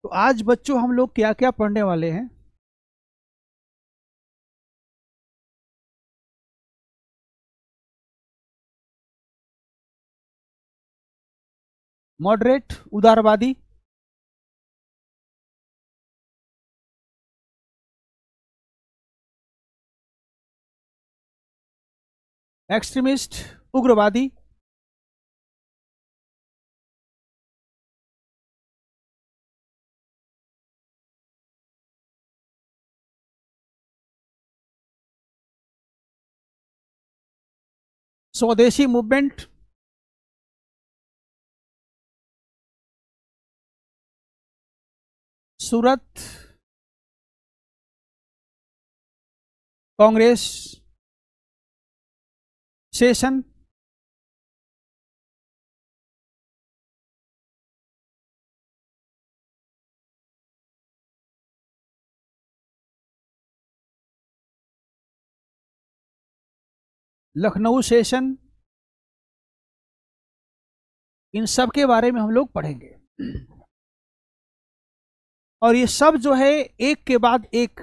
तो आज बच्चों हम लोग क्या क्या पढ़ने वाले हैं? मॉडरेट, उदारवादी, एक्सट्रीमिस्ट, उग्रवादी, स्वदेशी मूवमेंट, सूरत कांग्रेस, सेशन, लखनऊ सेशन, इन सब के बारे में हम लोग पढ़ेंगे। और ये सब जो है एक के बाद एक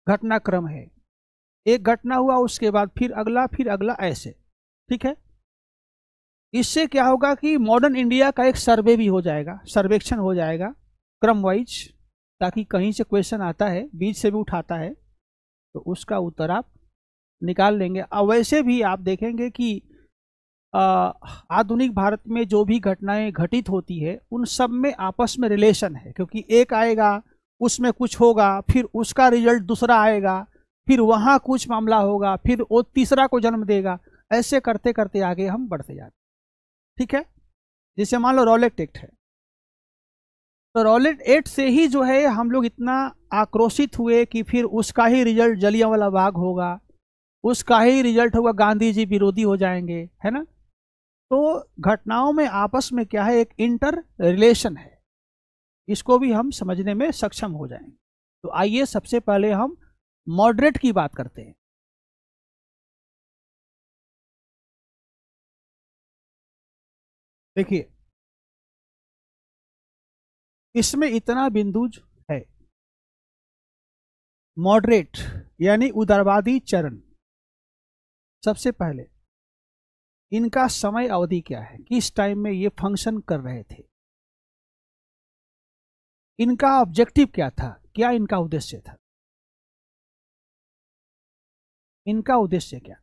घटनाक्रम है। एक घटना हुआ, उसके बाद फिर अगला ऐसे। ठीक है। इससे क्या होगा कि मॉडर्न इंडिया का एक सर्वे भी हो जाएगा, सर्वेक्षण हो जाएगा क्रम वाइज, ताकि कहीं से क्वेश्चन आता है, बीच से भी उठाता है, तो उसका उत्तर आप निकाल लेंगे। अब वैसे भी आप देखेंगे कि आधुनिक भारत में जो भी घटनाएं घटित होती है उन सब में आपस में रिलेशन है, क्योंकि एक आएगा उसमें कुछ होगा, फिर उसका रिजल्ट दूसरा आएगा, फिर वहाँ कुछ मामला होगा, फिर वो तीसरा को जन्म देगा। ऐसे करते करते आगे हम बढ़ते जाते। ठीक है। जैसे मान लो रॉलेट एक्ट है, तो रॉलेट एक्ट से ही जो है हम लोग इतना आक्रोशित हुए कि फिर उसका ही रिजल्ट जलियांवाला बाग होगा, उसका ही रिजल्ट होगा गांधी जी विरोधी हो जाएंगे, है ना। तो घटनाओं में आपस में क्या है, एक इंटर रिलेशन है, इसको भी हम समझने में सक्षम हो जाएंगे। तो आइए सबसे पहले हम मॉडरेट की बात करते हैं। देखिए, इसमें इतना बिंदु है। मॉडरेट यानी उदारवादी चरण, सबसे पहले इनका समय अवधि क्या है, किस टाइम में ये फंक्शन कर रहे थे, इनका ऑब्जेक्टिव क्या था, क्या इनका उद्देश्य था, इनका उद्देश्य क्या,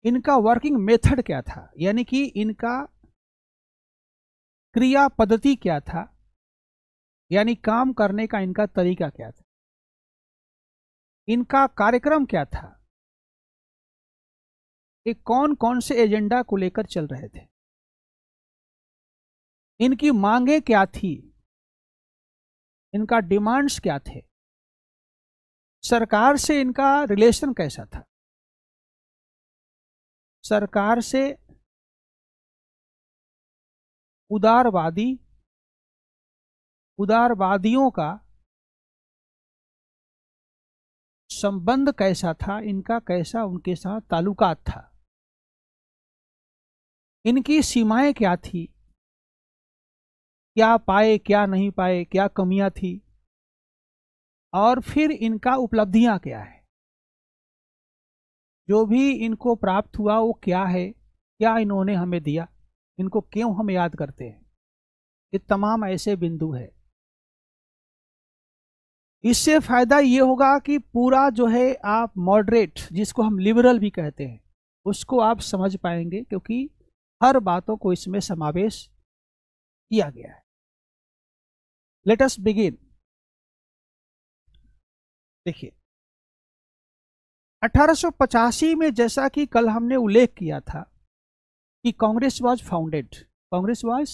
इनका वर्किंग मेथड क्या था, यानी कि इनका क्रिया पद्धति क्या था, यानी काम करने का इनका तरीका क्या था, इनका कार्यक्रम क्या था, ये कौन कौन से एजेंडा को लेकर चल रहे थे, इनकी मांगे क्या थी, इनका डिमांड्स क्या थे, सरकार से इनका रिलेशन कैसा था, सरकार से उदारवादियों का संबंध कैसा था, इनका कैसा उनके साथ ताल्लुकात था, इनकी सीमाएं क्या थी, क्या पाए क्या नहीं पाए, क्या कमियां थी, और फिर इनका उपलब्धियां क्या है, जो भी इनको प्राप्त हुआ वो क्या है, क्या इन्होंने हमें दिया, इनको क्यों हम याद करते हैं। ये तमाम ऐसे बिंदु है। इससे फायदा ये होगा कि पूरा जो है आप मॉडरेट, जिसको हम लिबरल भी कहते हैं, उसको आप समझ पाएंगे, क्योंकि हर बातों को इसमें समावेश किया गया है। Let us begin. देखिए, 1885 में, जैसा कि कल हमने उल्लेख किया था कि Congress was founded, Congress was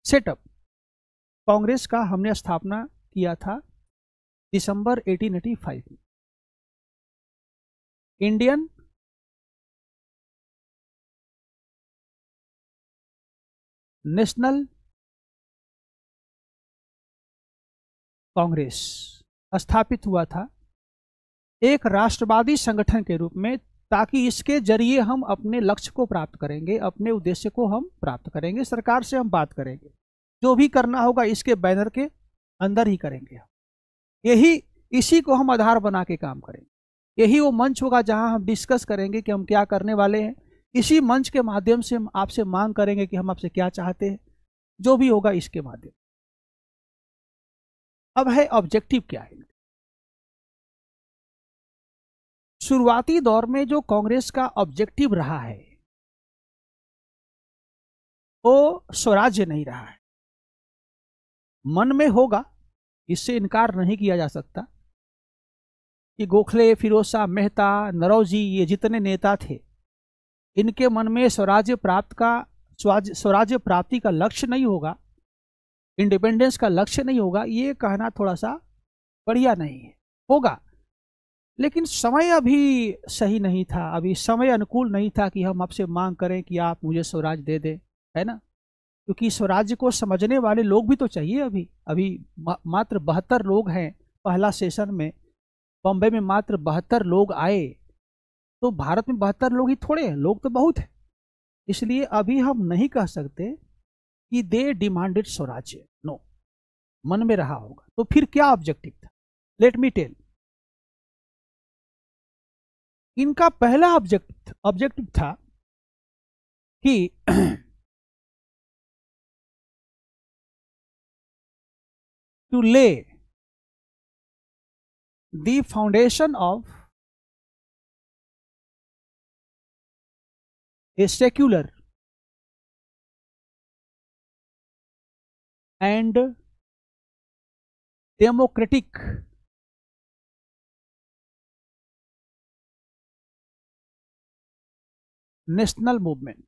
setup, Congress का हमने स्थापना किया था दिसंबर 1885 में। इंडियन नेशनल कांग्रेस स्थापित हुआ था एक राष्ट्रवादी संगठन के रूप में, ताकि इसके जरिए हम अपने लक्ष्य को प्राप्त करेंगे, अपने उद्देश्य को हम प्राप्त करेंगे, सरकार से हम बात करेंगे। जो भी करना होगा इसके बैनर के अंदर ही करेंगे। यही इसी को हम आधार बना के काम करेंगे। यही वो मंच होगा जहां हम डिस्कस करेंगे कि हम क्या करने वाले हैं। इसी मंच के माध्यम से हम आपसे मांग करेंगे कि हम आपसे क्या चाहते हैं, जो भी होगा इसके माध्यम। अब है ऑब्जेक्टिव क्या है। शुरुआती दौर में जो कांग्रेस का ऑब्जेक्टिव रहा है वो स्वराज्य नहीं रहा है। मन में होगा, इससे इनकार नहीं किया जा सकता कि गोखले, फिरोज शाह मेहता, नरौजी, ये जितने नेता थे, इनके मन में स्वराज्य प्राप्ति का लक्ष्य नहीं होगा, इंडिपेंडेंस का लक्ष्य नहीं होगा। ये कहना थोड़ा सा बढ़िया नहीं है। होगा, लेकिन समय अभी सही नहीं था, अभी समय अनुकूल नहीं था कि हम आपसे मांग करें कि आप मुझे स्वराज दे दें, है ना। क्योंकि स्वराज्य को समझने वाले लोग भी तो चाहिए। अभी मात्र 72 लोग हैं। पहला सेशन में बॉम्बे में मात्र 72 लोग आए, तो भारत में 72 लोग ही थोड़े हैं, लोग तो बहुत हैं। इसलिए अभी हम नहीं कह सकते कि दे डिमांडेड स्वराज्य, नो, मन में रहा होगा। तो फिर क्या ऑब्जेक्टिव था? Let me tell. इनका पहला ऑब्जेक्टिव था कि to lay the foundation of a secular and democratic national movement।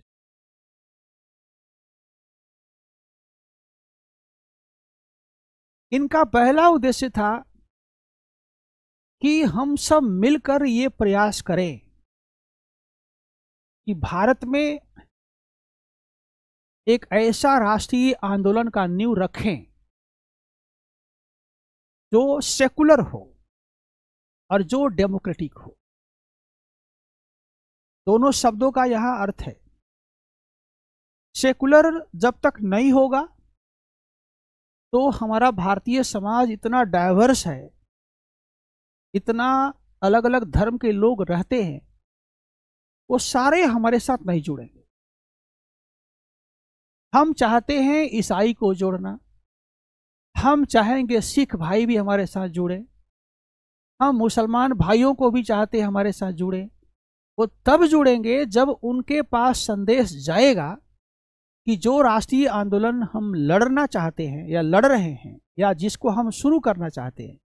इनका पहला उद्देश्य था कि हम सब मिलकर ये प्रयास करें कि भारत में एक ऐसा राष्ट्रीय आंदोलन का नींव रखें जो सेकुलर हो और जो डेमोक्रेटिक हो। दोनों शब्दों का यहां अर्थ है। सेकुलर जब तक नहीं होगा तो हमारा भारतीय समाज इतना डाइवर्स है, इतना अलग अलग धर्म के लोग रहते हैं, वो सारे हमारे साथ नहीं जुड़ेंगे। हम चाहते हैं ईसाई को जोड़ना, हम चाहेंगे सिख भाई भी हमारे साथ जुड़े, हम मुसलमान भाइयों को भी चाहते हैं हमारे साथ जुड़े। वो तब जुड़ेंगे जब उनके पास संदेश जाएगा कि जो राष्ट्रीय आंदोलन हम लड़ना चाहते हैं या लड़ रहे हैं या जिसको हम शुरू करना चाहते हैं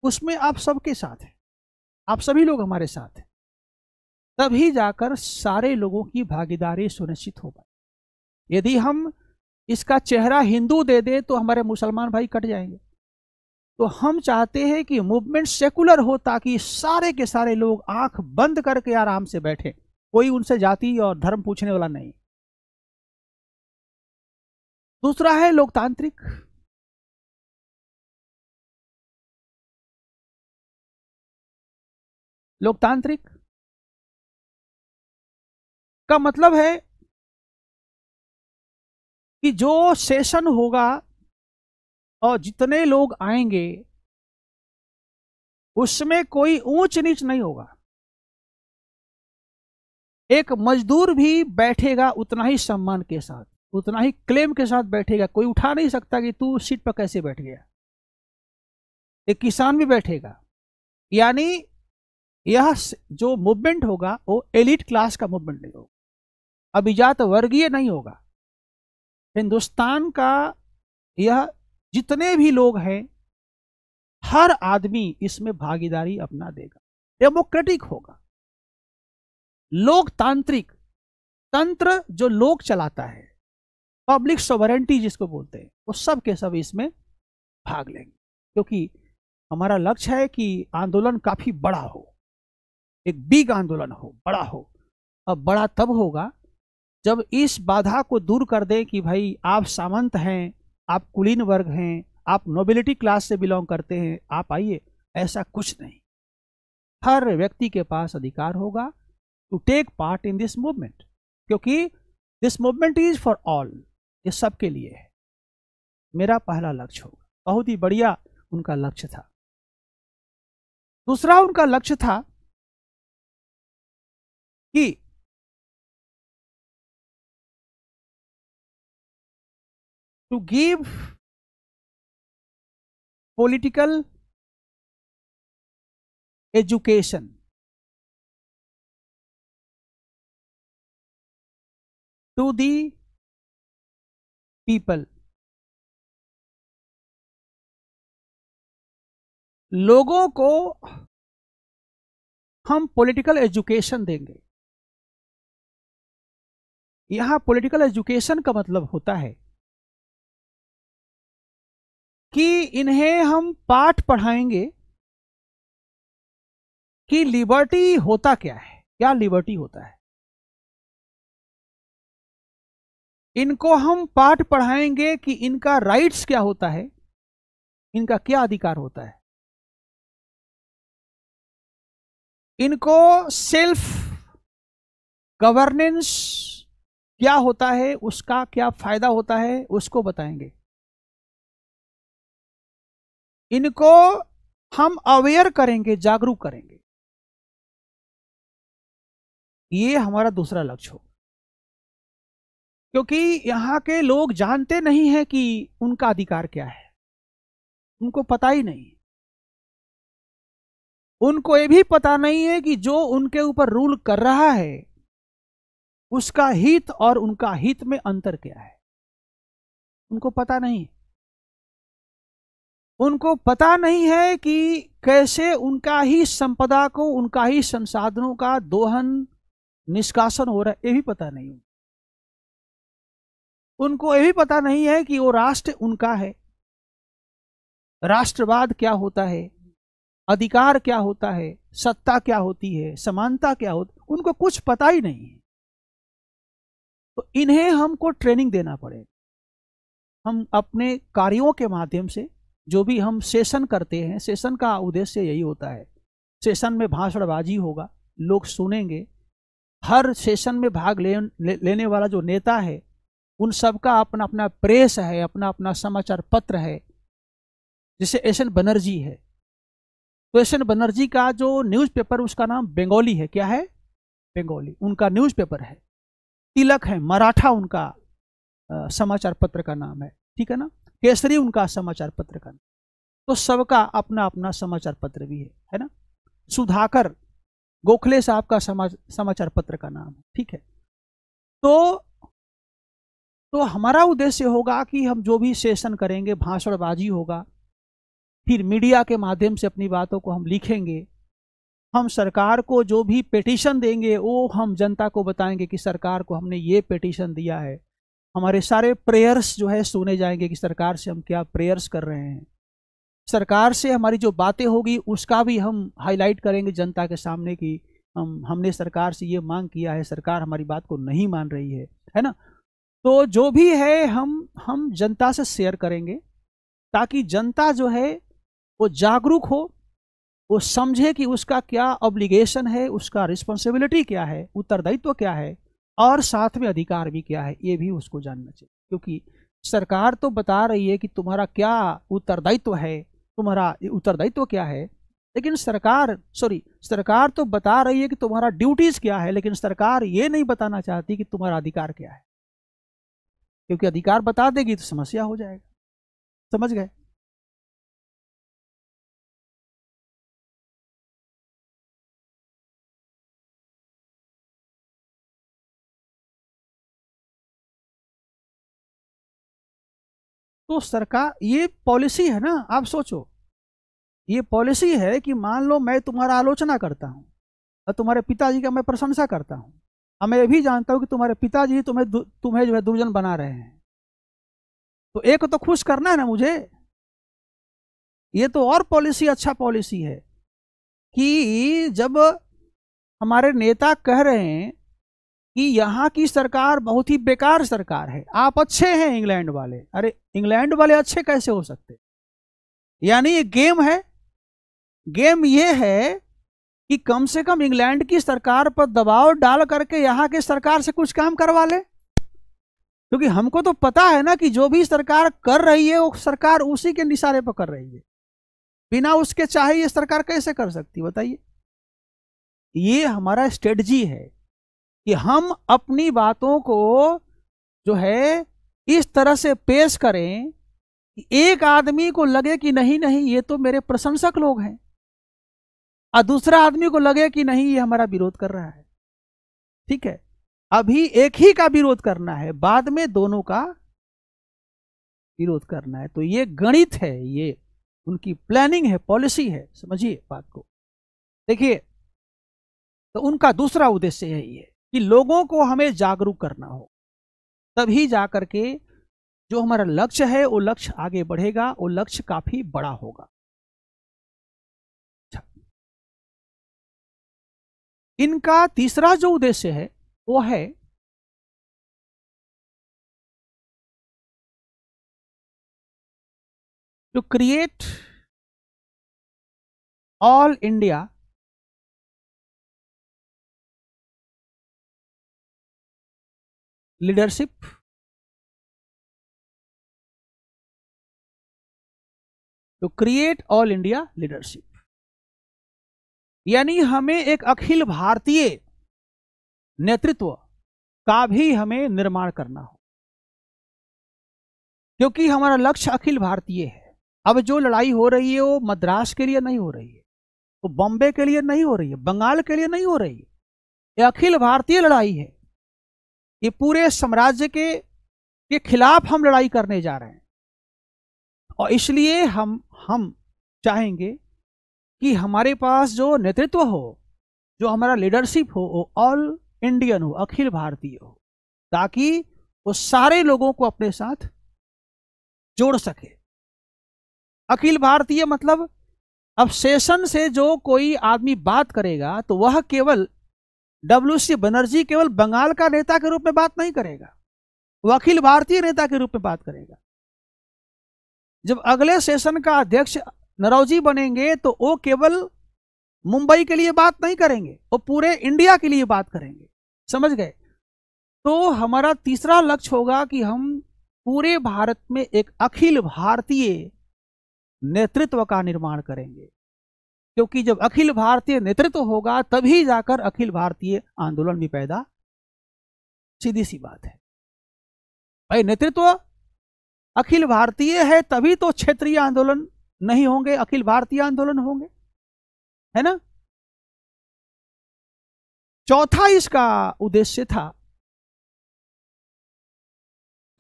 उसमें आप सबके साथ हैं, आप सभी लोग हमारे साथ हैं। तभी जाकर सारे लोगों की भागीदारी सुनिश्चित हो पाए। यदि हम इसका चेहरा हिंदू दे दें तो हमारे मुसलमान भाई कट जाएंगे। तो हम चाहते हैं कि मूवमेंट सेकुलर हो ताकि सारे के सारे लोग आंख बंद करके आराम से बैठे, कोई उनसे जाति और धर्म पूछने वाला नहीं। दूसरा है लोकतांत्रिक। लोकतांत्रिक का मतलब है कि जो सेशन होगा और जितने लोग आएंगे उसमें कोई ऊंच नीच नहीं होगा। एक मजदूर भी बैठेगा उतना ही सम्मान के साथ, उतना ही क्लेम के साथ बैठेगा। कोई उठा नहीं सकता कि तू सीट पर कैसे बैठ गया। एक किसान भी बैठेगा। यानी यह जो मूवमेंट होगा वो एलिट क्लास का मूवमेंट नहीं होगा, अभिजात वर्गीय नहीं होगा। हिंदुस्तान का यह जितने भी लोग हैं हर आदमी इसमें भागीदारी अपना देगा। डेमोक्रेटिक होगा, लोकतांत्रिक, तंत्र जो लोग चलाता है, पब्लिक सॉवरेंटी जिसको बोलते हैं, वो सब के सब इसमें भाग लेंगे। क्योंकि हमारा लक्ष्य है कि आंदोलन काफी बड़ा हो, एक बिग आंदोलन हो, बड़ा हो। अब बड़ा तब होगा जब इस बाधा को दूर कर दें कि भाई आप सामंत हैं, आप कुलीन वर्ग हैं, आप नोबिलिटी क्लास से बिलोंग करते हैं, आप आइए। ऐसा कुछ नहीं। हर व्यक्ति के पास अधिकार होगा to take part in this movement, क्योंकि this movement is for all, ये सबके लिए है। मेरा पहला लक्ष्य होगा। बहुत ही बढ़िया उनका लक्ष्य था। दूसरा उनका लक्ष्य था कि to give political education to the people. लोगों को हम पॉलिटिकल एजुकेशन देंगे। यहां पॉलिटिकल एजुकेशन का मतलब होता है कि इन्हें हम पाठ पढ़ाएंगे कि लिबर्टी होता क्या है, क्या लिबर्टी होता है। इनको हम पाठ पढ़ाएंगे कि इनका राइट्स क्या होता है, इनका क्या अधिकार होता है। इनको सेल्फ गवर्नेंस क्या होता है, उसका क्या फायदा होता है, उसको बताएंगे। इनको हम अवेयर करेंगे, जागरूक करेंगे। ये हमारा दूसरा लक्ष्य हो, क्योंकि यहां के लोग जानते नहीं है कि उनका अधिकार क्या है, उनको पता ही नहीं। उनको ये भी पता नहीं है कि जो उनके ऊपर रूल कर रहा है उसका हित और उनका हित में अंतर क्या है, उनको पता नहीं। उनको पता नहीं है कि कैसे उनका ही संपदा को, उनका ही संसाधनों का दोहन निष्कासन हो रहा है, ये भी पता नहीं। उनको ये भी पता नहीं है कि वो राष्ट्र उनका है, राष्ट्रवाद क्या होता है, अधिकार क्या होता है, सत्ता क्या होती है, समानता क्या होती, उनको कुछ पता ही नहीं है। तो इन्हें हमको ट्रेनिंग देना पड़ेगा। हम अपने कार्यों के माध्यम से, जो भी हम सेशन करते हैं, सेशन का उद्देश्य यही होता है। सेशन में भाषणबाजी होगा, लोग सुनेंगे। हर सेशन में भाग लेने वाला जो नेता है, उन सबका अपना अपना प्रेस है, अपना अपना समाचार पत्र है। जैसे एस.एन. बनर्जी है, तो एस.एन. बनर्जी का जो न्यूज़पेपर, उसका नाम बंगाली है। क्या है? बंगाली उनका न्यूज़पेपर है। तिलक है, मराठा उनका समाचार पत्र का नाम है, ठीक है ना। केसरी उनका समाचार पत्र का नाम। तो सबका अपना अपना समाचार पत्र भी है ना। सुधाकर गोखले साहब का समाचार पत्र का नाम है, ठीक है। तो हमारा उद्देश्य होगा कि हम जो भी सेशन करेंगे, भाषणबाजी होगा, फिर मीडिया के माध्यम से अपनी बातों को हम लिखेंगे। हम सरकार को जो भी पेटिशन देंगे वो हम जनता को बताएंगे कि सरकार को हमने ये पेटिशन दिया है। हमारे सारे प्रेयर्स जो है सुने जाएंगे कि सरकार से हम क्या प्रेयर्स कर रहे हैं। सरकार से हमारी जो बातें होगी उसका भी हम हाईलाइट करेंगे जनता के सामने कि हमने सरकार से ये मांग किया है, सरकार हमारी बात को नहीं मान रही है ना। तो जो भी है हम जनता से शेयर करेंगे, ताकि जनता जो है वो जागरूक हो, वो समझे कि उसका क्या ऑब्लिगेशन है, उसका रिस्पॉन्सिबिलिटी क्या है, उत्तरदायित्व क्या है, और साथ में अधिकार भी क्या है, ये भी उसको जानना चाहिए। क्योंकि सरकार तो बता रही है कि तुम्हारा क्या उत्तरदायित्व है, तुम्हारा उत्तरदायित्व क्या है, लेकिन सरकार तो बता रही है कि तुम्हारा ड्यूटीज क्या है, लेकिन सरकार ये नहीं बताना चाहती कि तुम्हारा अधिकार क्या है। क्योंकि अधिकार बता देगी तो समस्या हो जाएगा। समझ गए? तो सरकार, ये पॉलिसी है ना। आप सोचो, ये पॉलिसी है कि मान लो मैं तुम्हारा आलोचना करता हूं और तुम्हारे पिताजी का मैं प्रशंसा करता हूं, और मैं भी जानता हूं कि तुम्हारे पिताजी तुम्हें जो है दुर्जन बना रहे हैं, तो एक तो खुश करना है ना मुझे। ये तो और पॉलिसी, अच्छा पॉलिसी है कि जब हमारे नेता कह रहे हैं कि यहाँ की सरकार बहुत ही बेकार सरकार है, आप अच्छे हैं इंग्लैंड वाले। अरे इंग्लैंड वाले अच्छे कैसे हो सकते? यानी ये गेम है। गेम ये है कि कम से कम इंग्लैंड की सरकार पर दबाव डाल करके यहाँ की सरकार से कुछ काम करवा ले। क्योंकि हमको तो पता है ना कि जो भी सरकार कर रही है वो सरकार उसी के निशाने पर कर रही है, बिना उसके चाहे ये सरकार कैसे कर सकती, बताइए। ये हमारा स्ट्रेटजी है कि हम अपनी बातों को जो है इस तरह से पेश करें कि एक आदमी को लगे कि नहीं नहीं ये तो मेरे प्रशंसक लोग हैं, और दूसरा आदमी को लगे कि नहीं ये हमारा विरोध कर रहा है। ठीक है, अभी एक ही का विरोध करना है, बाद में दोनों का विरोध करना है। तो ये गणित है, ये उनकी प्लानिंग है, पॉलिसी है, समझिए बात को। देखिए, तो उनका दूसरा उद्देश्य यही है कि लोगों को हमें जागरूक करना हो, तभी जाकर के जो हमारा लक्ष्य है वो लक्ष्य आगे बढ़ेगा, वो लक्ष्य काफी बड़ा होगा। इनका तीसरा जो उद्देश्य है वो है to create all India leadership, to create all India leadership, यानी हमें एक अखिल भारतीय नेतृत्व का भी हमें निर्माण करना हो, क्योंकि हमारा लक्ष्य अखिल भारतीय है। अब जो लड़ाई हो रही है वो मद्रास के लिए नहीं हो रही है, वो बॉम्बे के लिए नहीं हो रही है, बंगाल के लिए नहीं हो रही है, ये अखिल भारतीय लड़ाई है। ये पूरे साम्राज्य के खिलाफ हम लड़ाई करने जा रहे हैं, और इसलिए हम चाहेंगे कि हमारे पास जो नेतृत्व हो, जो हमारा लीडरशिप हो, वो ऑल इंडियन हो, अखिल भारतीय हो, ताकि वो सारे लोगों को अपने साथ जोड़ सके। अखिल भारतीय मतलब अब सेशन से जो कोई आदमी बात करेगा तो वह केवल WC बनर्जी केवल बंगाल का नेता के रूप में बात नहीं करेगा, वह अखिल भारतीय नेता के रूप में बात करेगा। जब अगले सेशन का अध्यक्ष नरौजी बनेंगे तो वो केवल मुंबई के लिए बात नहीं करेंगे, वो पूरे इंडिया के लिए बात करेंगे, समझ गए। तो हमारा तीसरा लक्ष्य होगा कि हम पूरे भारत में एक अखिल भारतीय नेतृत्व का निर्माण करेंगे, क्योंकि जब अखिल भारतीय नेतृत्व होगा तभी जाकर अखिल भारतीय आंदोलन भी पैदा, सीधी सी बात है भाई। नेतृत्व अखिल भारतीय है तभी तो क्षेत्रीय आंदोलन नहीं होंगे, अखिल भारतीय आंदोलन होंगे, है ना। चौथा इसका उद्देश्य था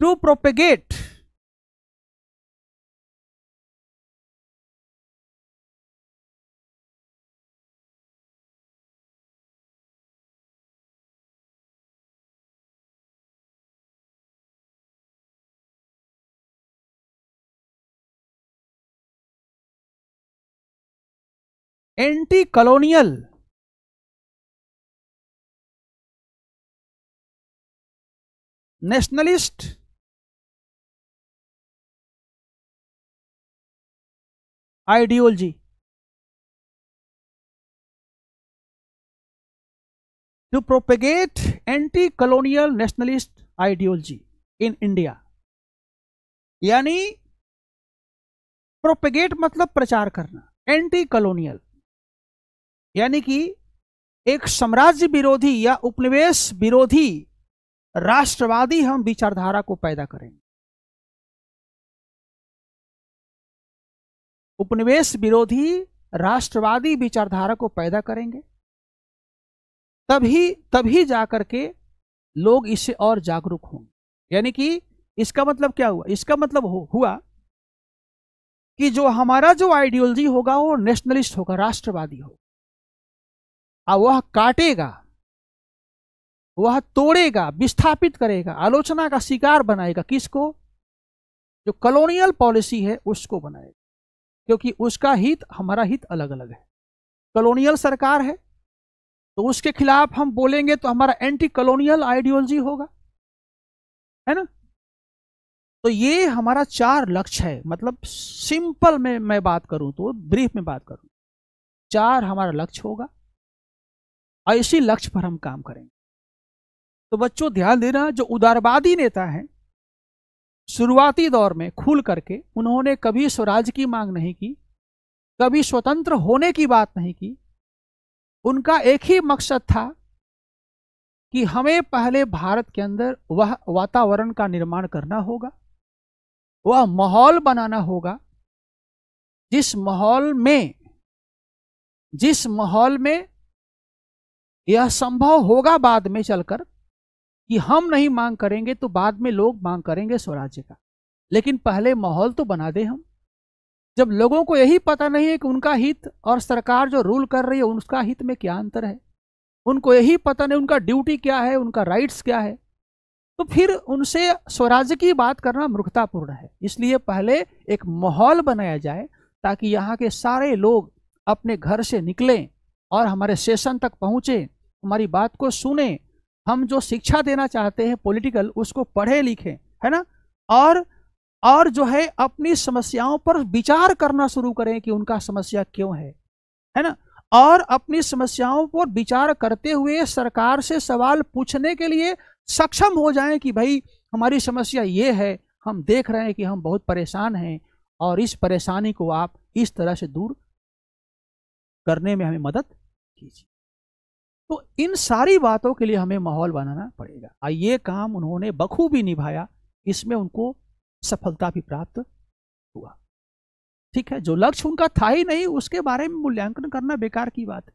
to propagate anti colonial nationalist ideology, to propagate anti colonial nationalist ideology in India. यानी प्रोपेगेट मतलब प्रचार करना, एंटी कॉलोनियल यानी कि एक साम्राज्य विरोधी या उपनिवेश विरोधी राष्ट्रवादी हम विचारधारा को पैदा करेंगे। उपनिवेश विरोधी राष्ट्रवादी विचारधारा को पैदा करेंगे, तभी जाकर के लोग इससे और जागरूक होंगे। यानी कि इसका मतलब क्या हुआ, इसका मतलब हुआ कि जो हमारा जो आइडियोलॉजी होगा वो नेशनलिस्ट होगा, राष्ट्रवादी होगा, और वह काटेगा, वह तोड़ेगा, विस्थापित करेगा, आलोचना का शिकार बनाएगा किसको, जो कॉलोनियल पॉलिसी है उसको बनाएगा, क्योंकि उसका हित हमारा हित अलग अलग है। कॉलोनियल सरकार है तो उसके खिलाफ हम बोलेंगे तो हमारा एंटी कॉलोनियल आइडियोलॉजी होगा, है ना। तो ये हमारा 4 लक्ष्य है। मतलब सिंपल में मैं बात करूं तो, ब्रीफ में बात करूं, 4 हमारा लक्ष्य होगा और इसी लक्ष्य पर हम काम करेंगे। तो बच्चों ध्यान देना, जो उदारवादी नेता हैं शुरुआती दौर में खुल करके उन्होंने कभी स्वराज की मांग नहीं की, कभी स्वतंत्र होने की बात नहीं की। उनका एक ही मकसद था कि हमें पहले भारत के अंदर वह वातावरण का निर्माण करना होगा, वह माहौल बनाना होगा जिस माहौल में यह संभव होगा बाद में चलकर कि हम नहीं मांग करेंगे तो बाद में लोग मांग करेंगे स्वराज्य का, लेकिन पहले माहौल तो बना दे हम। जब लोगों को यही पता नहीं है कि उनका हित और सरकार जो रूल कर रही है उसका हित में क्या अंतर है, उनको यही पता नहीं उनका ड्यूटी क्या है, उनका राइट्स क्या है, तो फिर उनसे स्वराज्य की बात करना मूर्खतापूर्ण है। इसलिए पहले एक माहौल बनाया जाए ताकि यहाँ के सारे लोग अपने घर से निकलें और हमारे स्टेशन तक पहुँचे, हमारी बात को सुने, हम जो शिक्षा देना चाहते हैं पॉलिटिकल उसको पढ़े लिखें, है ना, और जो है अपनी समस्याओं पर विचार करना शुरू करें कि उनका समस्या क्यों है ना, और अपनी समस्याओं पर विचार करते हुए सरकार से सवाल पूछने के लिए सक्षम हो जाएं कि भाई हमारी समस्या ये है, हम देख रहे हैं कि हम बहुत परेशान हैं और इस परेशानी को आप इस तरह से दूर करने में हमें मदद कीजिए। तो इन सारी बातों के लिए हमें माहौल बनाना पड़ेगा और ये काम उन्होंने बखूबी निभाया, इसमें उनको सफलता भी प्राप्त हुआ। ठीक है, जो लक्ष्य उनका था ही नहीं उसके बारे में मूल्यांकन करना बेकार की बात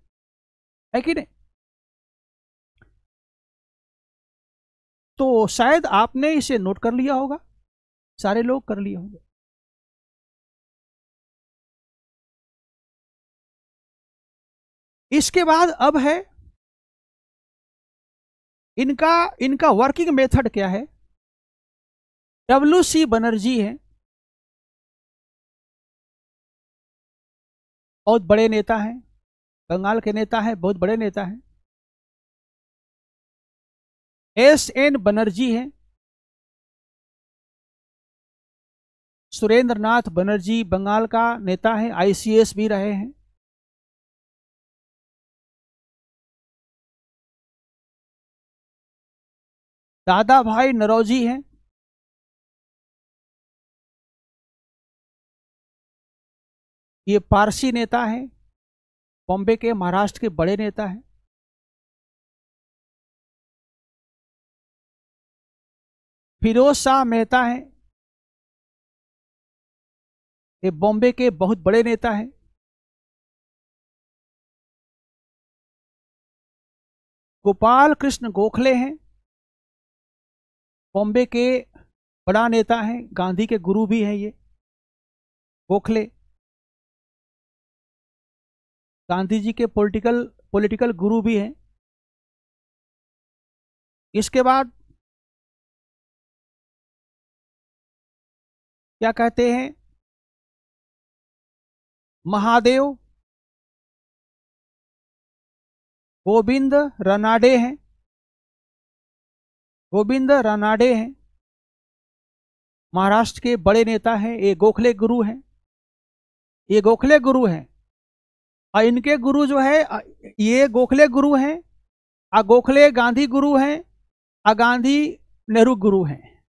है कि नहीं। तो शायद आपने इसे नोट कर लिया होगा, सारे लोग कर लिए होंगे। इसके बाद अब है इनका वर्किंग मेथड क्या है। WC बनर्जी हैं, बहुत बड़े नेता हैं, बंगाल के नेता हैं, बहुत बड़े नेता हैं। SN बनर्जी हैं, सुरेंद्र नाथ बनर्जी बंगाल का नेता है, ICS भी रहे हैं। दादा भाई नौरोजी हैं, ये पारसी नेता हैं, बॉम्बे के महाराष्ट्र के बड़े नेता हैं। फिरोज शाह मेहता हैं, ये बॉम्बे के बहुत बड़े नेता हैं। गोपाल कृष्ण गोखले हैं, बॉम्बे के बड़ा नेता हैं, गांधी के गुरु भी हैं ये गोखले, गांधी जी के पॉलिटिकल गुरु भी हैं। इसके बाद क्या कहते हैं, महादेव गोविंद रनाडे हैं, गोविंद रनाडे हैं, महाराष्ट्र के बड़े नेता हैं, ये गोखले गुरु हैं, ये गोखले गुरु हैं। और इनके गुरु जो है ये गोखले गुरु हैं, आ गोखले गांधी गुरु हैं, आ गांधी नेहरू गुरु हैं।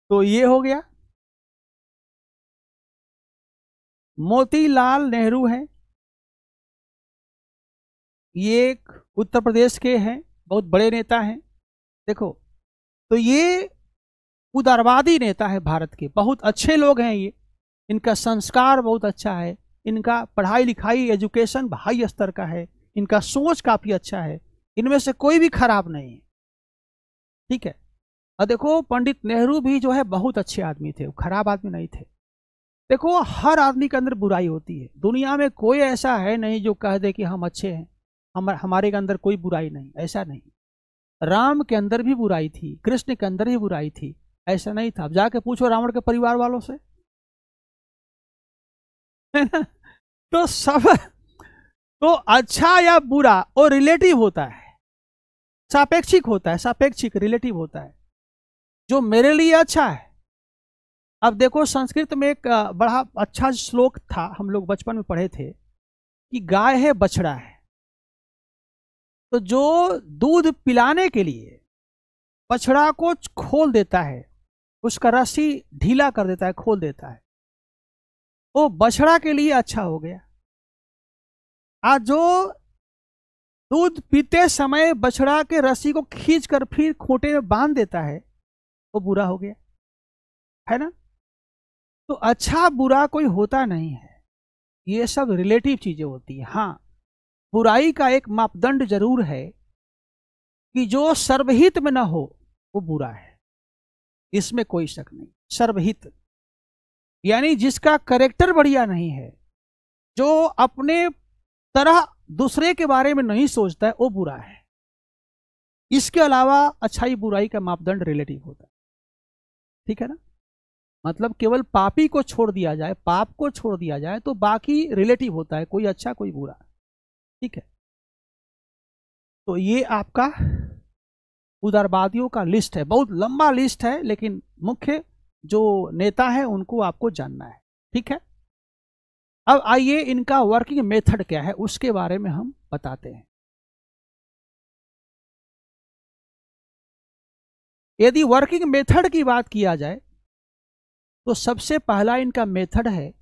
तो ये हो गया। मोतीलाल नेहरू हैं, ये उत्तर प्रदेश के हैं, बहुत बड़े नेता हैं। देखो, तो ये उदारवादी नेता है भारत के, बहुत अच्छे लोग हैं ये, इनका संस्कार बहुत अच्छा है, इनका पढ़ाई लिखाई एजुकेशन हाई स्तर का है, इनका सोच काफी अच्छा है, इनमें से कोई भी खराब नहीं है। ठीक है, और देखो पंडित नेहरू भी जो है बहुत अच्छे आदमी थे, खराब आदमी नहीं थे। देखो हर आदमी के अंदर बुराई होती है, दुनिया में कोई ऐसा है नहीं जो कह दे कि हम अच्छे हैं, हमारे के अंदर कोई बुराई नहीं, ऐसा नहीं। राम के अंदर भी बुराई थी, कृष्ण के अंदर भी बुराई थी, ऐसा नहीं था। अब जाके पूछो रावण के परिवार वालों से तो सब तो अच्छा या बुरा वो रिलेटिव होता है, सापेक्षिक होता है, सापेक्षिक रिलेटिव होता है, जो मेरे लिए अच्छा है। अब देखो संस्कृत में एक बड़ा अच्छा श्लोक था, हम लोग बचपन में पढ़े थे कि गाय है बछड़ा है, तो जो दूध पिलाने के लिए बछड़ा को खोल देता है उसका रस्सी ढीला कर देता है, खोल देता है। वो बछड़ा के लिए अच्छा हो गया। आज जो दूध पीते समय बछड़ा के रस्सी को खींच कर फिर खूंटे में बांध देता है, वो बुरा हो गया, है ना। तो अच्छा बुरा कोई होता नहीं है, ये सब रिलेटिव चीजें होती है। हाँ, बुराई का एक मापदंड जरूर है कि जो सर्वहित में ना हो वो बुरा है, इसमें कोई शक नहीं। सर्वहित यानी जिसका करेक्टर बढ़िया नहीं है, जो अपने तरह दूसरे के बारे में नहीं सोचता है, वो बुरा है। इसके अलावा अच्छाई बुराई का मापदंड रिलेटिव होता है, ठीक है ना। मतलब केवल पापी को छोड़ दिया जाए, पाप को छोड़ दिया जाए तो बाकी रिलेटिव होता है, कोई अच्छा कोई बुरा, ठीक है। तो ये आपका उदारवादियों का लिस्ट है, बहुत लंबा लिस्ट है, लेकिन मुख्य जो नेता है उनको आपको जानना है, ठीक है। अब आइए इनका वर्किंग मेथड क्या है उसके बारे में हम बताते हैं। यदि वर्किंग मेथड की बात किया जाए तो सबसे पहला इनका मेथड है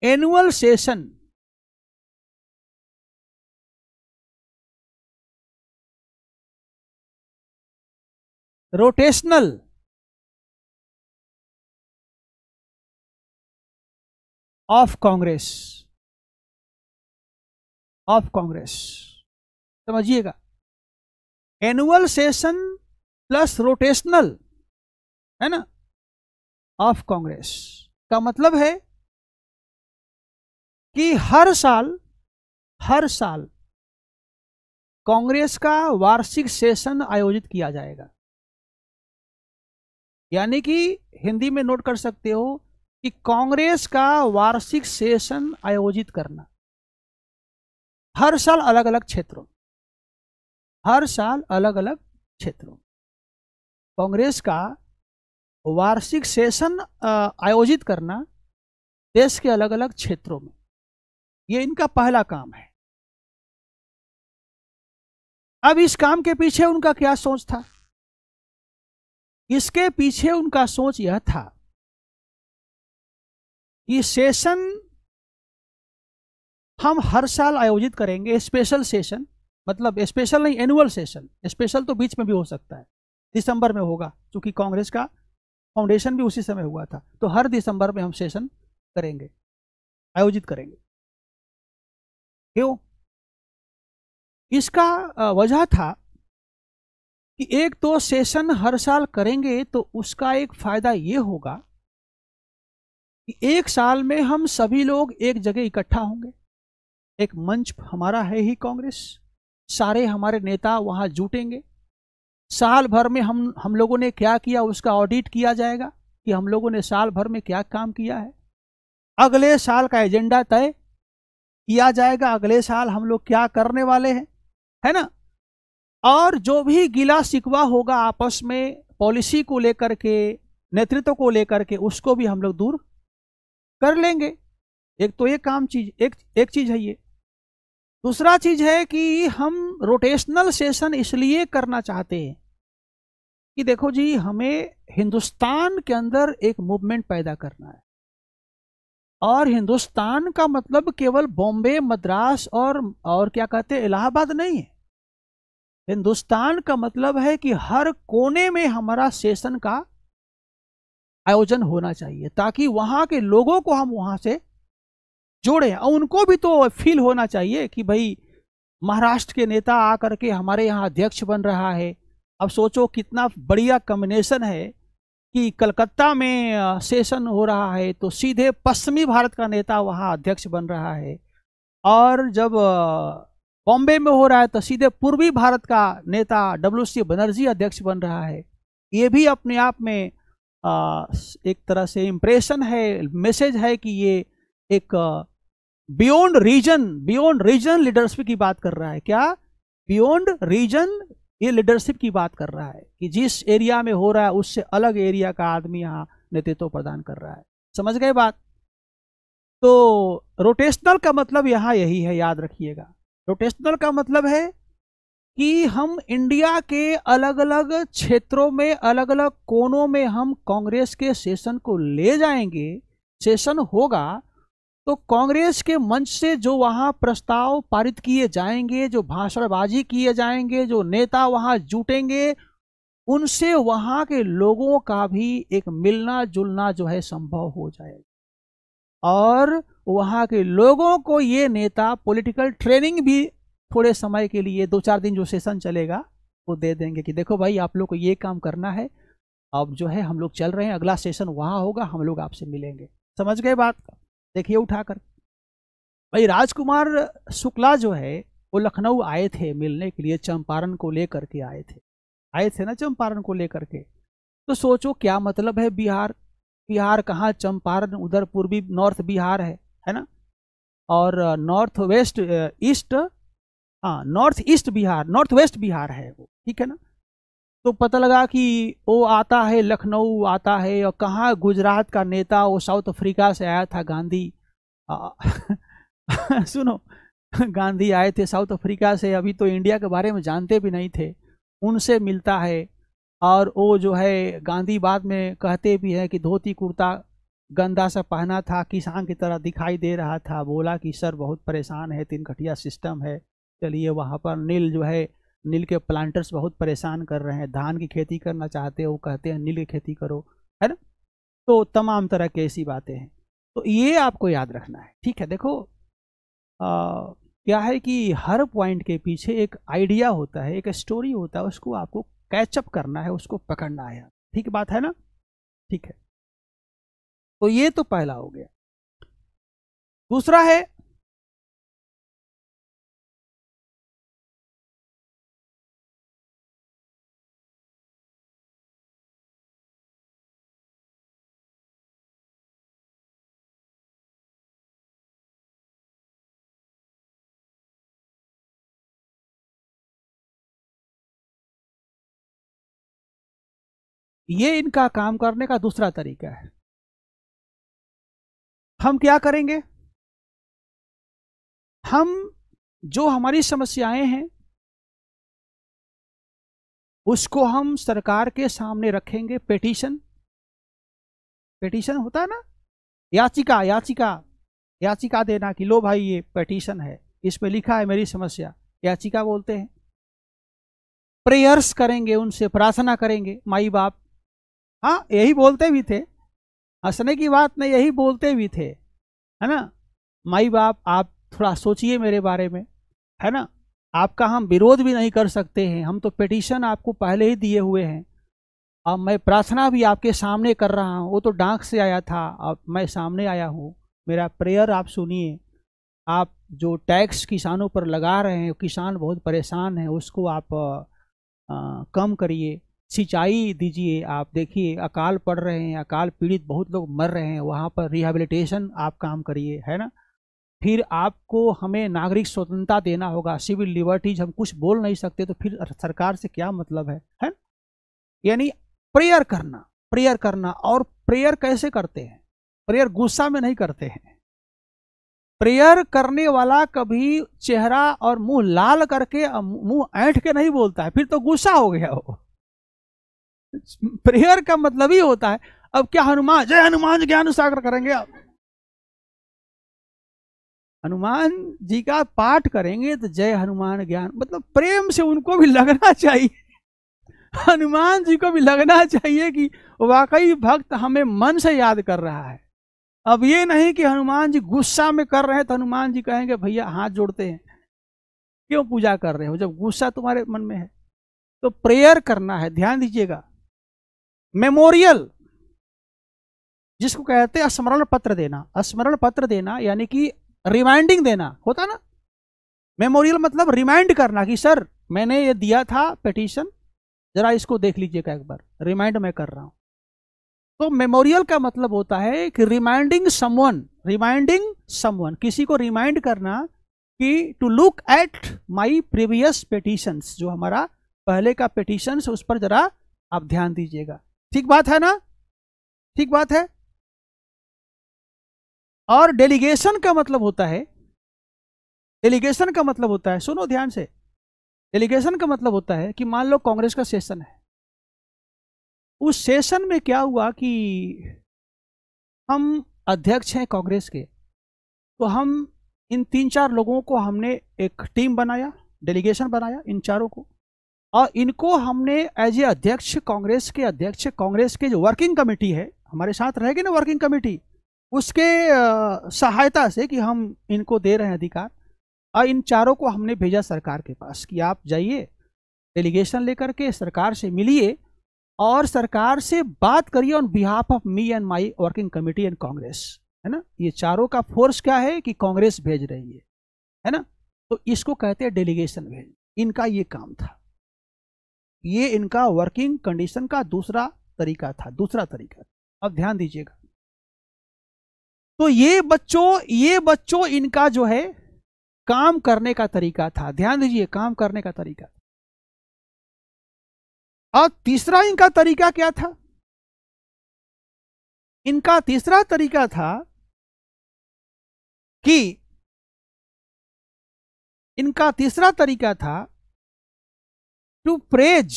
annual session. Rotational of Congress, of Congress, समझिएगा। एनुअल सेशन प्लस रोटेशनल, है ना, ऑफ कांग्रेस का मतलब है कि हर साल कांग्रेस का वार्षिक सेशन आयोजित किया जाएगा। यानी कि हिंदी में नोट कर सकते हो कि कांग्रेस का वार्षिक सेशन आयोजित करना हर साल अलग अलग क्षेत्रों, हर साल अलग अलग क्षेत्रों कांग्रेस का वार्षिक सेशन आयोजित करना देश के अलग अलग क्षेत्रों में, ये इनका पहला काम है। अब इस काम के पीछे उनका क्या सोच था? इसके पीछे उनका सोच यह था कि सेशन हम हर साल आयोजित करेंगे, स्पेशल सेशन, मतलब स्पेशल नहीं, एनुअल सेशन। स्पेशल तो बीच में भी हो सकता है, दिसंबर में होगा, क्योंकि कांग्रेस का फाउंडेशन भी उसी समय हुआ था। तो हर दिसंबर में हम सेशन करेंगे, आयोजित करेंगे। क्यों? इसका वजह था कि एक तो सेशन हर साल करेंगे तो उसका एक फायदा ये होगा कि एक साल में हम सभी लोग एक जगह इकट्ठा होंगे। एक मंच हमारा है ही कांग्रेस, सारे हमारे नेता वहां जुटेंगे। साल भर में हम लोगों ने क्या किया उसका ऑडिट किया जाएगा कि हम लोगों ने साल भर में क्या काम किया है। अगले साल का एजेंडा तय किया जाएगा, अगले साल हम लोग क्या करने वाले हैं, है ना। और जो भी गिला शिकवा होगा आपस में पॉलिसी को लेकर के, नेतृत्व को लेकर के, उसको भी हम लोग दूर कर लेंगे। एक तो ये काम चीज, एक चीज है ये। दूसरा चीज है कि हम रोटेशनल सेशन इसलिए करना चाहते हैं कि देखो जी, हमें हिंदुस्तान के अंदर एक मूवमेंट पैदा करना है। और हिंदुस्तान का मतलब केवल बॉम्बे, मद्रास और क्या कहते हैं, इलाहाबाद नहीं है। हिंदुस्तान का मतलब है कि हर कोने में हमारा सेशन का आयोजन होना चाहिए, ताकि वहां के लोगों को हम वहां से जोड़े। और उनको भी तो फील होना चाहिए कि भाई महाराष्ट्र के नेता आकर के हमारे यहाँ अध्यक्ष बन रहा है। अब सोचो कितना बढ़िया कॉम्बिनेशन है कि कलकत्ता में सेशन हो रहा है तो सीधे पश्चिमी भारत का नेता वहाँ अध्यक्ष बन रहा है, और जब बॉम्बे में हो रहा है तो सीधे पूर्वी भारत का नेता WC बनर्जी अध्यक्ष बन रहा है। ये भी अपने आप में एक तरह से इम्प्रेशन है, मैसेज है कि ये एक बियॉन्ड रीजन लीडरशिप की बात कर रहा है। क्या? बियॉन्ड रीजन ये लीडरशिप की बात कर रहा है कि जिस एरिया में हो रहा है उससे अलग एरिया का आदमी यहाँ नेतृत्व प्रदान कर रहा है। समझ गए बात? तो रोटेशनल का मतलब यहाँ यही है, याद रखिएगा। रोटेशनल का मतलब है कि हम इंडिया के अलग अलग क्षेत्रों में, अलग अलग कोनों में हम कांग्रेस के सेशन को ले जाएंगे। सेशन होगा तो कांग्रेस के मंच से जो वहां प्रस्ताव पारित किए जाएंगे, जो भाषणबाजी किए जाएंगे, जो नेता वहां जुटेंगे, उनसे वहां के लोगों का भी एक मिलना जुलना जो है संभव हो जाएगा। और वहां के लोगों को ये नेता पॉलिटिकल ट्रेनिंग भी थोड़े समय के लिए 2-4 दिन जो सेशन चलेगा वो दे देंगे कि देखो भाई आप लोग को ये काम करना है, अब जो है हम लोग चल रहे हैं, अगला सेशन वहां होगा, हम लोग आपसे मिलेंगे। समझ गए बात? देखिए उठाकर भाई, राजकुमार शुक्ला जो है वो लखनऊ आए थे मिलने के लिए, चंपारण को लेकर के आए थे ना, चंपारण को लेकर के। तो सोचो क्या मतलब है, बिहार कहाँ, चंपारण उधर पूर्वी नॉर्थ बिहार है ना, और नॉर्थ वेस्ट ईस्ट, हाँ north east Bihar, north west Bihar है वो, ठीक है ना। तो पता लगा कि वो आता है लखनऊ आता है, और कहाँ गुजरात का नेता, वो साउथ अफ्रीका से आया था गांधी। सुनो, गांधी आए थे साउथ अफ्रीका से, अभी तो इंडिया के बारे में जानते भी नहीं थे, उनसे मिलता है। और वो जो है गांधी बाद में कहते भी है कि धोती कुर्ता गंदा सा पहना था, किसान की तरह दिखाई दे रहा था, बोला कि सर बहुत परेशान है, 3 कटिया सिस्टम है, चलिए वहाँ पर नील जो है, नील के प्लांटर्स बहुत परेशान कर रहे हैं, धान की खेती करना चाहते हैं, वो कहते हैं नील की खेती करो, है ना। तो तमाम तरह की ऐसी बातें हैं, तो ये आपको याद रखना है, ठीक है। देखो क्या है कि हर पॉइंट के पीछे एक आइडिया होता है, एक स्टोरी होता है, उसको आपको कैचअप करना है, उसको पकड़ना है, ठीक बात है ना, ठीक है। तो ये तो पहला हो गया। दूसरा है ये इनका काम करने का दूसरा तरीका है। हम क्या करेंगे, हम जो हमारी समस्याएं हैं उसको हम सरकार के सामने रखेंगे। पेटिशन, पेटिशन होता है ना, याचिका याचिका याचिका देना कि लो भाई ये पेटिशन है, इसमें लिखा है मेरी समस्या, याचिका बोलते हैं। प्रेयर्स करेंगे, उनसे प्रार्थना करेंगे, माई बाप, हाँ यही बोलते भी थे, हंसने की बात नहीं, यही बोलते भी थे, है ना। माई बाप आप थोड़ा सोचिए मेरे बारे में, है ना, आपका हम विरोध भी नहीं कर सकते हैं, हम तो पिटीशन आपको पहले ही दिए हुए हैं, अब मैं प्रार्थना भी आपके सामने कर रहा हूँ, वो तो डाक से आया था, अब मैं सामने आया हूँ, मेरा प्रेयर आप सुनिए। आप जो टैक्स किसानों पर लगा रहे हैं, किसान बहुत परेशान हैं, उसको आप कम करिए, सिंचाई दीजिए। आप देखिए अकाल पड़ रहे हैं, अकाल पीड़ित बहुत लोग मर रहे हैं, वहाँ पर रिहेबिलिटेशन आप काम करिए, है ना। फिर आपको हमें नागरिक स्वतंत्रता देना होगा, सिविल लिबर्टीज, हम कुछ बोल नहीं सकते तो फिर सरकार से क्या मतलब है। यानी प्रेयर करना, प्रेयर करना। और प्रेयर कैसे करते हैं, प्रेयर गुस्सा में नहीं करते हैं। प्रेयर करने वाला कभी चेहरा और मुंह लाल करके, मुंह ऐंठ के नहीं बोलता है, फिर तो गुस्सा हो गया वो। प्रेयर का मतलब ही होता है, अब क्या हनुमान, जय हनुमान ज्ञान सागर करेंगे आप, हनुमान जी का पाठ करेंगे तो जय हनुमान ज्ञान, मतलब प्रेम से उनको भी लगना चाहिए, हनुमान जी को भी लगना चाहिए कि वाकई भक्त हमें मन से याद कर रहा है। अब ये नहीं कि हनुमान जी गुस्सा में कर रहे हैं तो हनुमान जी कहेंगे भैया हाथ जोड़ते हैं, क्यों पूजा कर रहे हो जब गुस्सा तुम्हारे मन में है। तो प्रेयर करना है, ध्यान दीजिएगा। मेमोरियल जिसको कहते हैं स्मरण पत्र देना, स्मरण पत्र देना यानी कि रिमाइंडिंग देना होता ना। मेमोरियल मतलब रिमाइंड करना कि सर मैंने ये दिया था पिटीशन, जरा इसको देख लीजिएगा एक बार, रिमाइंड मैं कर रहा हूं। तो मेमोरियल का मतलब होता है कि रिमाइंडिंग समवन, रिमाइंडिंग समवन, किसी को रिमाइंड करना कि to look at my previous petitions, जो हमारा पहले का पिटीशंस उस पर जरा आप ध्यान दीजिएगा। ठीक बात है ना, ठीक बात है। और डेलीगेशन का मतलब होता है, डेलीगेशन का मतलब होता है, सुनो ध्यान से, डेलीगेशन का मतलब होता है कि मान लो कांग्रेस का सेशन है, उस सेशन में क्या हुआ कि हम अध्यक्ष हैं कांग्रेस के, तो हम इन 3-4 लोगों को हमने एक टीम बनाया, डेलीगेशन बनाया इन चारों को, और इनको हमने एज ए अध्यक्ष, कांग्रेस के अध्यक्ष, कांग्रेस के जो वर्किंग कमेटी है, हमारे साथ रहेगी ना वर्किंग कमेटी, उसके सहायता से कि हम इनको दे रहे हैं अधिकार, और इन चारों को हमने भेजा सरकार के पास कि आप जाइए डेलीगेशन लेकर के सरकार से मिलिए और सरकार से बात करिए on behalf of me and my working committee and Congress, है ना। ये चारों का फोर्स क्या है कि कांग्रेस भेज रही है ना। तो इसको कहते हैं डेलीगेशन भेज। इनका ये काम था, ये इनका वर्किंग कंडीशन का दूसरा तरीका था, दूसरा तरीका। अब ध्यान दीजिएगा, तो ये बच्चों इनका जो है काम करने का तरीका था, ध्यान दीजिए, काम करने का तरीका। और तीसरा इनका तरीका क्या था? इनका तीसरा तरीका था कि इनका तीसरा तरीका था to praise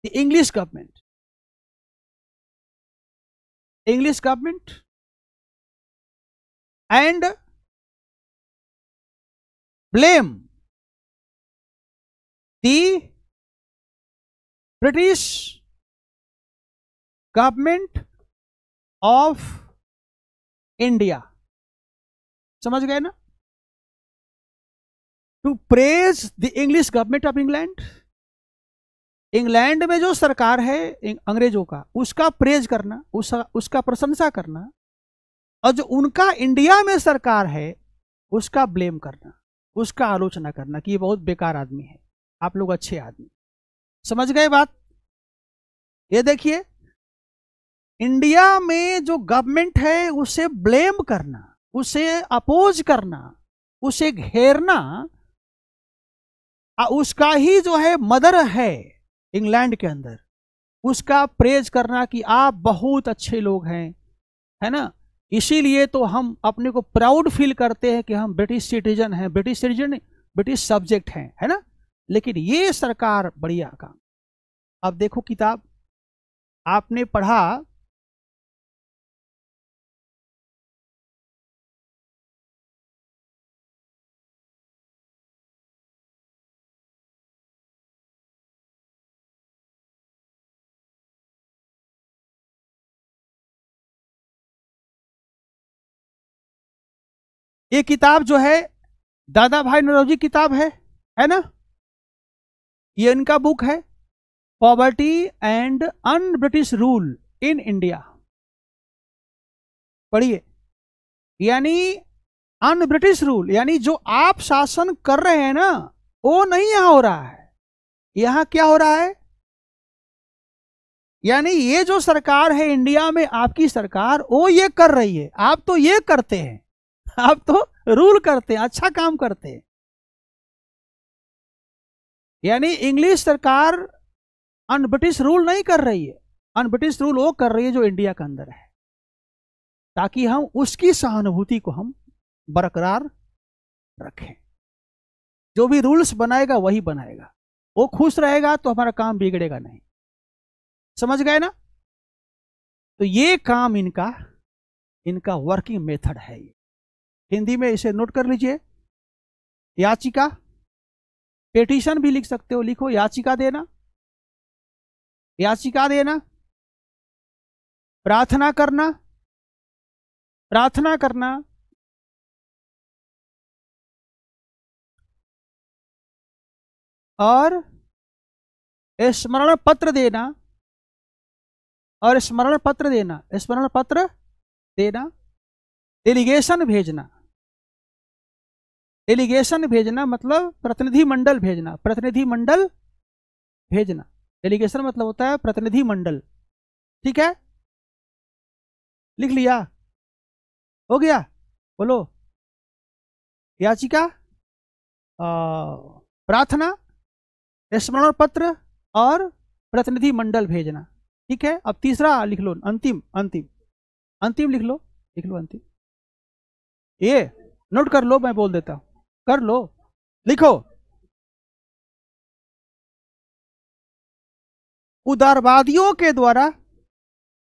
the English government, and blame the British government of India. समझ गए ना? To praise the English government of England, England में जो सरकार है अंग्रेजों का, उसका प्रेज करना, उसका प्रशंसा करना, और जो उनका इंडिया में सरकार है उसका ब्लेम करना, उसका आलोचना करना कि ये बहुत बेकार आदमी है, आप लोग अच्छे आदमी। समझ गए बात? ये देखिए, इंडिया में जो गवर्नमेंट है उसे ब्लेम करना, उसे अपोज करना, उसे घेरना, उसका ही जो है मदर है इंग्लैंड के अंदर, उसका प्रेज करना कि आप बहुत अच्छे लोग हैं, है ना। इसीलिए तो हम अपने को प्राउड फील करते हैं कि हम ब्रिटिश सिटीजन हैं, ब्रिटिश सब्जेक्ट हैं, है ना। लेकिन ये सरकार बढ़िया काम। अब देखो किताब आपने पढ़ा, ये किताब जो है दादा भाई नौरोजी किताब है ना। ये इनका बुक है, poverty and un British rule in India. पढ़िए, यानी अन ब्रिटिश रूल, यानी जो आप शासन कर रहे हैं ना, वो नहीं यहां हो रहा है। यहां क्या हो रहा है? यानी ये जो सरकार है इंडिया में, आपकी सरकार, वो ये कर रही है, आप तो ये करते हैं, आप तो रूल करते हैं, अच्छा काम करते हैं। यानी इंग्लिश सरकार अन ब्रिटिश रूल नहीं कर रही है, अन ब्रिटिश रूल वो कर रही है जो इंडिया के अंदर है, ताकि हम उसकी सहानुभूति को हम बरकरार रखें। जो भी रूल्स बनाएगा वही बनाएगा, वो खुश रहेगा तो हमारा काम बिगड़ेगा नहीं। समझ गए ना? तो ये काम इनका वर्किंग मेथड है। ये हिंदी में इसे नोट कर लीजिए, याचिका, पेटिशन भी लिख सकते हो, लिखो याचिका देना, याचिका देना, प्रार्थना करना, प्रार्थना करना, और स्मरण पत्र देना, और स्मरण पत्र देना, स्मरण पत्र देना, डेलीगेशन भेजना, डेलीगेशन भेजना मतलब प्रतिनिधि मंडल भेजना, प्रतिनिधि मंडल भेजना। डेलीगेशन मतलब होता है प्रतिनिधि मंडल। ठीक है, लिख लिया? हो गया? बोलो। याचिका, प्रार्थना, स्मरण पत्र और प्रतिनिधि मंडल भेजना। ठीक है, अब तीसरा लिख लो, अंतिम अंतिम लिख लो अंतिम, ये नोट कर लो, मैं बोल देता हूं, कर लो, लिखो। उदारवादियों के द्वारा,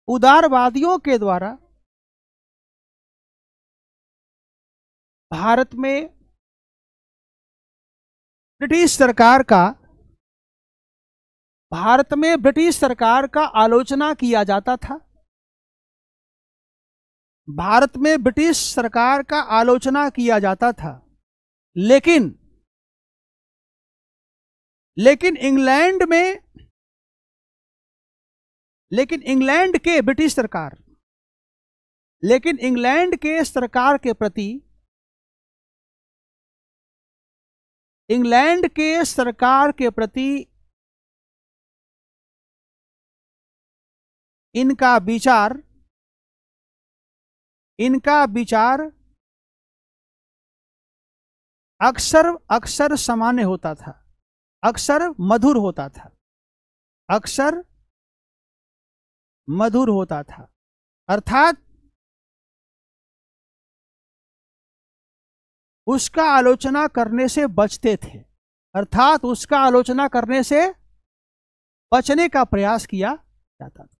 उदारवादियों के द्वारा भारत में ब्रिटिश सरकार का, भारत में ब्रिटिश सरकार का आलोचना किया जाता था, भारत में ब्रिटिश सरकार का आलोचना किया जाता था, लेकिन लेकिन इंग्लैंड में, लेकिन इंग्लैंड के ब्रिटिश सरकार, लेकिन इंग्लैंड के सरकार के प्रति, इंग्लैंड के सरकार के प्रति इनका विचार, इनका विचार अक्सर अक्सर सामान्य होता था, अक्सर मधुर होता था, अक्सर मधुर होता था, अर्थात उसका आलोचना करने से बचते थे, अर्थात उसका आलोचना करने से बचने का प्रयास किया जाता था।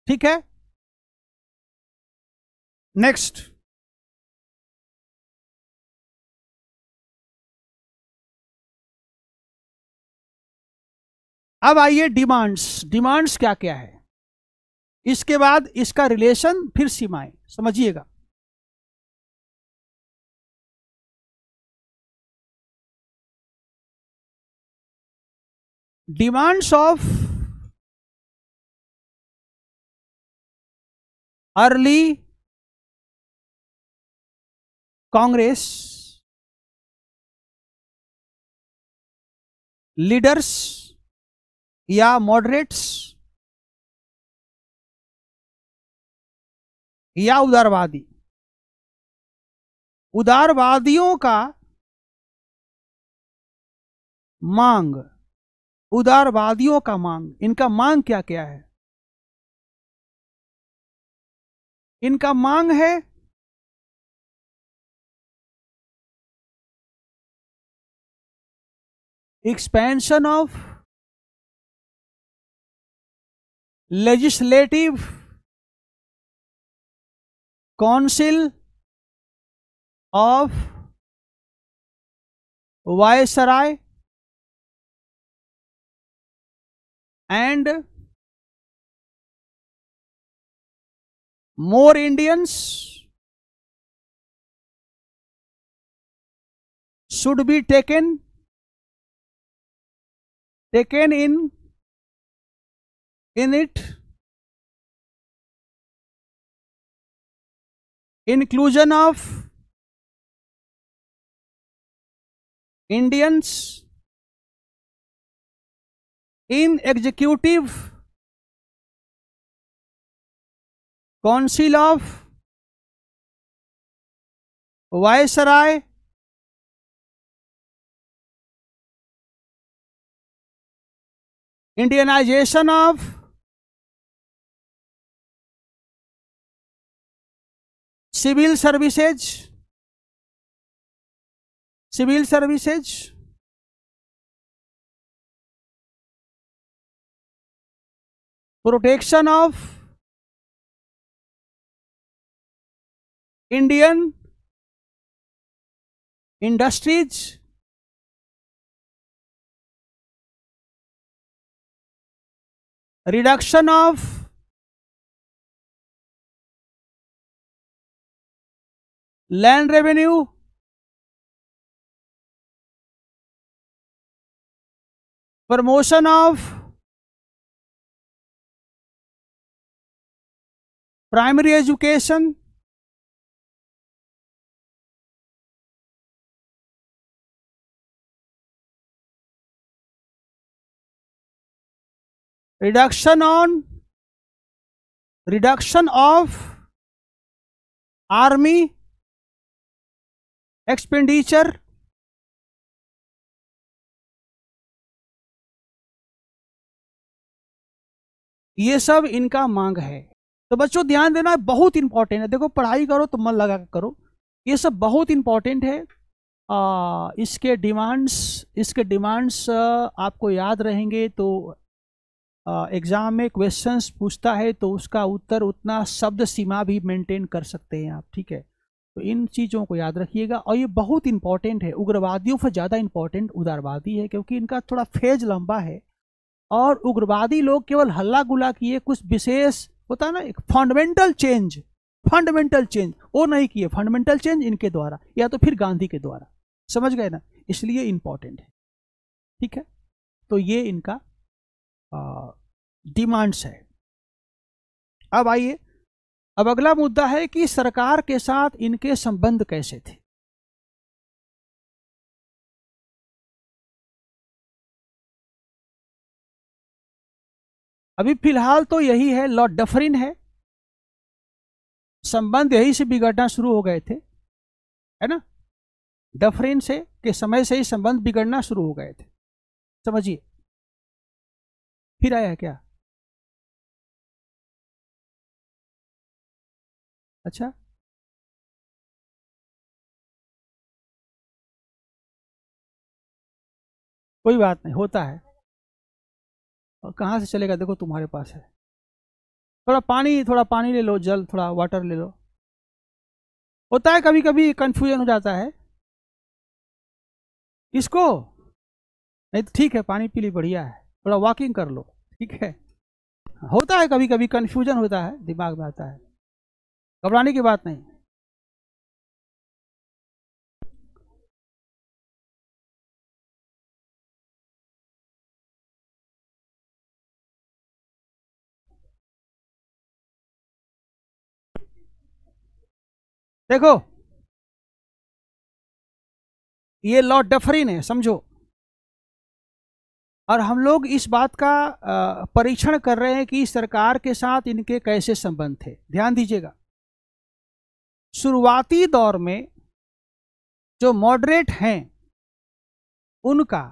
ठीक है, नेक्स्ट। अब आइए डिमांड्स, डिमांड्स क्या क्या है, इसके बाद इसका रिलेशन, फिर सीमाएं, समझिएगा। Demands of early Congress leaders या मॉडरेट्स या उदारवादी, उदारवादियों का मांग, उदारवादियों का मांग, इनका मांग क्या क्या है, इनका मांग है expansion of legislative council of viceroy and more Indians should be taken in it, inclusion of Indians in executive council of Viceroy Indianization of civil services, civil services, protection of Indian industries, reduction of land revenue, promotion of primary education, reduction of army expenditure, ये सब इनका मांग है। तो बच्चों ध्यान देना, बहुत इंपॉर्टेंट है। देखो पढ़ाई करो तो मन लगा कर करो, ये सब बहुत इंपॉर्टेंट है। इसके डिमांड्स आपको याद रहेंगे तो एग्जाम में क्वेश्चंस पूछता है तो उसका उत्तर उतना शब्द सीमा भी मेंटेन कर सकते हैं आप, ठीक है। तो इन चीज़ों को याद रखिएगा। और ये बहुत इंपॉर्टेंट है, उग्रवादियों से ज़्यादा इंपॉर्टेंट उदारवादी है, क्योंकि इनका थोड़ा फेज लंबा है। और उग्रवादी लोग केवल हल्ला गुल्ला किए, कुछ विशेष होता है ना, एक फंडामेंटल चेंज वो नहीं किए। फंडामेंटल चेंज इनके द्वारा या तो फिर गांधी के द्वारा, समझ गए ना, इसलिए इंपॉर्टेंट है, ठीक है। तो ये इनका डिमांड्स है। अब आइए, अब अगला मुद्दा है कि सरकार के साथ इनके संबंध कैसे थे। अभी फिलहाल तो यही है, लॉर्ड डफरिन है, संबंध यही से बिगड़ना शुरू हो गए थे, है ना। डफरिन से के समय से ही संबंध बिगड़ना शुरू हो गए थे, समझिए। फिर आया क्या? अच्छा, कोई बात नहीं, होता है। और कहाँ से चलेगा, देखो तुम्हारे पास है। थोड़ा पानी ले लो, जल, थोड़ा वाटर ले लो। होता है कभी कभी कंफ्यूजन हो जाता है इसको। नहीं तो ठीक है, पानी पी ली, बढ़िया है, थोड़ा वॉकिंग कर लो, ठीक है। होता है कभी कभी कंफ्यूजन होता है, दिमाग में आता है, घबराने की बात नहीं। देखो ये लॉर्ड डफरिन है, समझो। और हम लोग इस बात का परीक्षण कर रहे हैं कि सरकार के साथ इनके कैसे संबंध थे। ध्यान दीजिएगा, शुरुआती दौर में जो मॉडरेट हैं उनका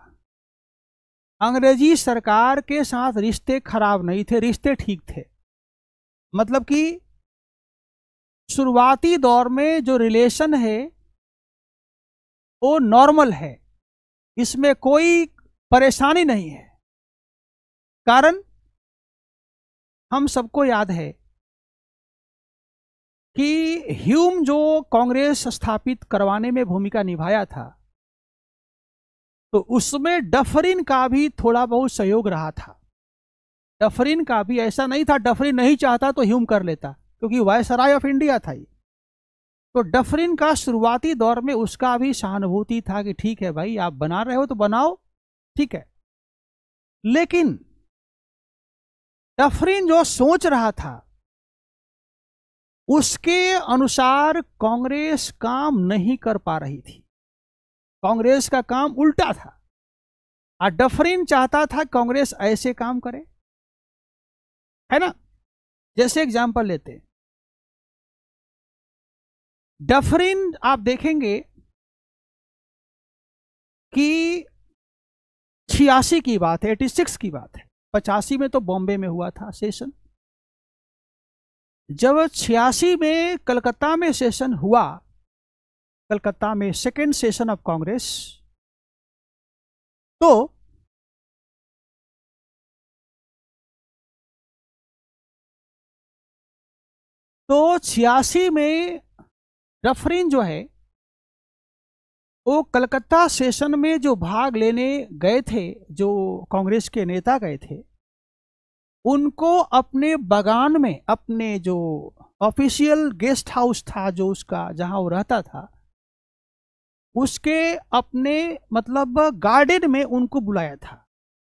अंग्रेजी सरकार के साथ रिश्ते खराब नहीं थे, रिश्ते ठीक थे। मतलब कि शुरुआती दौर में जो रिलेशन है वो नॉर्मल है, इसमें कोई परेशानी नहीं है। कारण हम सबको याद है कि ह्यूम जो कांग्रेस स्थापित करवाने में भूमिका निभाया था, तो उसमें डफरिन का भी थोड़ा बहुत सहयोग रहा था। डफरिन का भी, ऐसा नहीं था डफरिन नहीं चाहता तो ह्यूम कर लेता, क्योंकि वायसराय ऑफ इंडिया था ये। तो डफरिन का शुरुआती दौर में उसका भी सहानुभूति था कि ठीक है भाई, आप बना रहे हो तो बनाओ, ठीक है। लेकिन डफरिन जो सोच रहा था उसके अनुसार कांग्रेस काम नहीं कर पा रही थी, कांग्रेस का काम उल्टा था। और डफरिन चाहता था कांग्रेस ऐसे काम करे, है ना। जैसे एग्जांपल लेते हैं, डफरिन आप देखेंगे कि 86 की बात है, 86 की बात है, 85 में तो बॉम्बे में हुआ था सेशन। जब 86 में कलकत्ता में सेशन हुआ, कलकत्ता में सेकेंड सेशन ऑफ कांग्रेस, तो तो 86 में डफरिन जो है वो कलकत्ता सेशन में जो भाग लेने गए थे, जो कांग्रेस के नेता गए थे, उनको अपने बगान में, अपने जो ऑफिशियल गेस्ट हाउस था जो उसका, जहां वो रहता था, उसके अपने मतलब गार्डन में उनको बुलाया था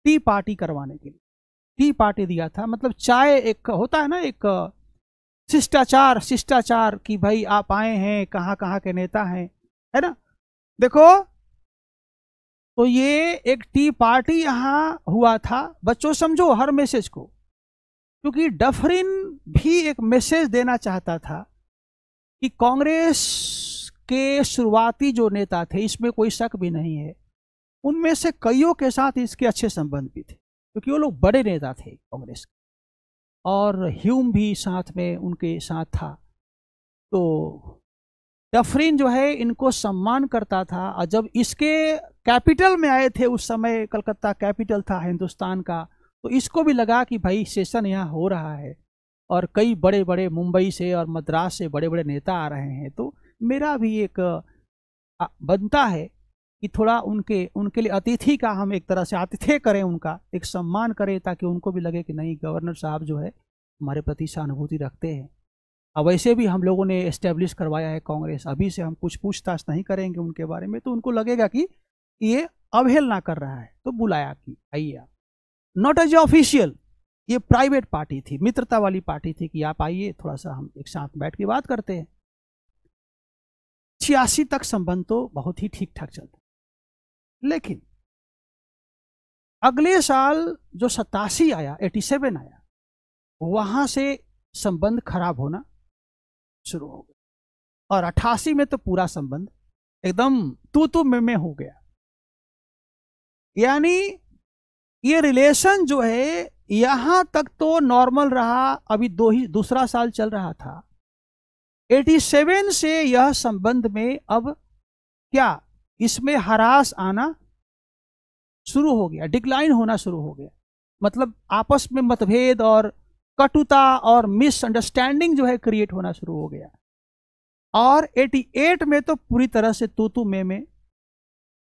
टी पार्टी करवाने के लिए। टी पार्टी दिया था, मतलब चाय, एक होता है ना एक शिष्टाचार कि भाई आप आए हैं, कहाँ कहाँ के नेता हैं, है ना। देखो तो ये एक टी पार्टी यहाँ हुआ था। बच्चों समझो हर मैसेज को, क्योंकि डफरिन भी एक मैसेज देना चाहता था कि कांग्रेस के शुरुआती जो नेता थे, इसमें कोई शक भी नहीं है, उनमें से कईयों के साथ इसके अच्छे संबंध भी थे, क्योंकि वो लोग बड़े नेता थे कांग्रेस के। और ह्यूम भी साथ में उनके साथ था। तो डफरिन जो है इनको सम्मान करता था, और जब इसके कैपिटल में आए थे, उस समय कलकत्ता कैपिटल था हिंदुस्तान का, तो इसको भी लगा कि भाई सेशन यहाँ हो रहा है और कई बड़े बड़े मुंबई से और मद्रास से बड़े बड़े नेता आ रहे हैं, तो मेरा भी एक बनता है कि थोड़ा उनके लिए अतिथि का हम एक तरह से आतिथ्य करें, उनका एक सम्मान करें, ताकि उनको भी लगे कि नहीं, गवर्नर साहब जो है हमारे प्रति सहानुभूति रखते हैं। अब वैसे भी हम लोगों ने एस्टेब्लिश करवाया है कांग्रेस, अभी से हम कुछ पूछताछ नहीं करेंगे उनके बारे में, तो उनको लगेगा कि ये अवहेलना कर रहा है, तो बुलाया कि आइए आप। नॉट एज ऑफिशियल, ये प्राइवेट पार्टी थी, मित्रता वाली पार्टी थी कि आप आइए, थोड़ा सा हम एक साथ बैठ के बात करते हैं। 86 तक संबंध तो बहुत ही ठीक ठाक चलता, लेकिन अगले साल जो 87 आया, 87 आया, वहां से संबंध खराब होना शुरू हो गया, और 88 में तो पूरा संबंध एकदम तू में हो गया। यानी ये रिलेशन जो है यहां तक तो नॉर्मल रहा, अभी दूसरा साल चल रहा था। 87 से यह संबंध में अब क्या, इसमें हरास आना शुरू हो गया, डिक्लाइन होना शुरू हो गया। मतलब आपस में मतभेद और कटुता और मिसअंडरस्टैंडिंग जो है क्रिएट होना शुरू हो गया। और 88 में तो पूरी तरह से तू में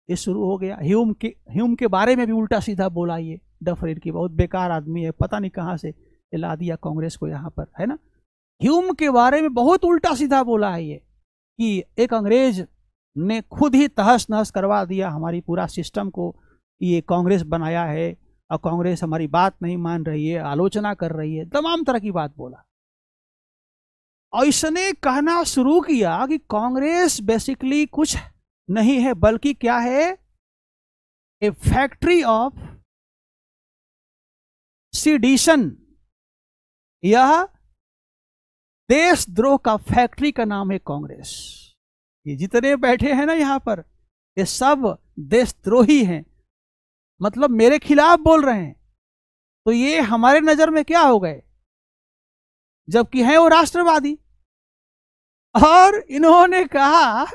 ये शुरू हो गया। ह्यूम के बारे में भी उल्टा सीधा बोला, ये डफरिन की बहुत बेकार आदमी है, पता नहीं कहाँ से ला दिया कांग्रेस को यहाँ पर, है ना। ह्यूम के बारे में बहुत उल्टा सीधा बोला है ये, कि एक अंग्रेज ने खुद ही तहस नहस करवा दिया हमारी पूरा सिस्टम को, ये कांग्रेस बनाया है और कांग्रेस हमारी बात नहीं मान रही है, आलोचना कर रही है, तमाम तरह की बात बोला। और इसने कहना शुरू किया कि कांग्रेस बेसिकली कुछ नहीं है, बल्कि क्या है, ए फैक्ट्री ऑफ सीडिशन। यह देशद्रोह का फैक्ट्री का नाम है कांग्रेस। ये जितने बैठे हैं ना यहां पर, ये सब देशद्रोही हैं, मतलब मेरे खिलाफ बोल रहे हैं। तो ये हमारे नजर में क्या हो गए, जबकि हैं वो राष्ट्रवादी। और इन्होंने कहा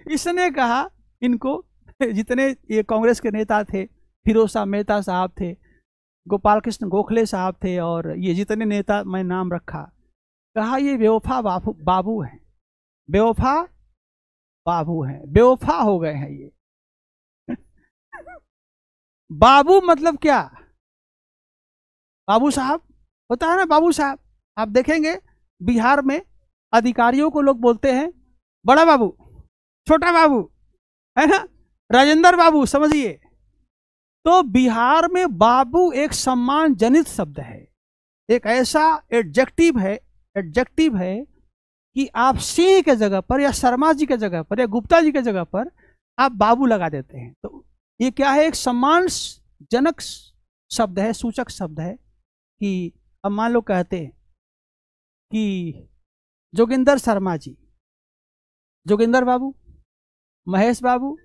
इसने कहा, इनको जितने ये कांग्रेस के नेता थे, फिरोज शाह मेहता साहब थे, गोपाल कृष्ण गोखले साहब थे, और ये जितने नेता मैं नाम रखा, कहा ये बेवफा बाबू हैं, बेवफा बाबू हैं, बेवफा हो गए हैं ये। बाबू मतलब क्या, बाबू साहब होता है ना, बाबू साहब। आप देखेंगे बिहार में अधिकारियों को लोग बोलते हैं बड़ा बाबू, छोटा बाबू, है ना, राजेंद्र बाबू, समझिए। तो बिहार में बाबू एक सम्मान जनित शब्द है, एक ऐसा एडजेक्टिव है कि आप सिंह के जगह पर या शर्मा जी के जगह पर या गुप्ता जी के जगह पर आप बाबू लगा देते हैं। तो ये क्या है, एक सम्मानजनक शब्द है, सूचक शब्द है। कि अब मान लो कहते हैं कि जोगिंदर शर्मा जी, जोगिंदर बाबू, महेश बाबू,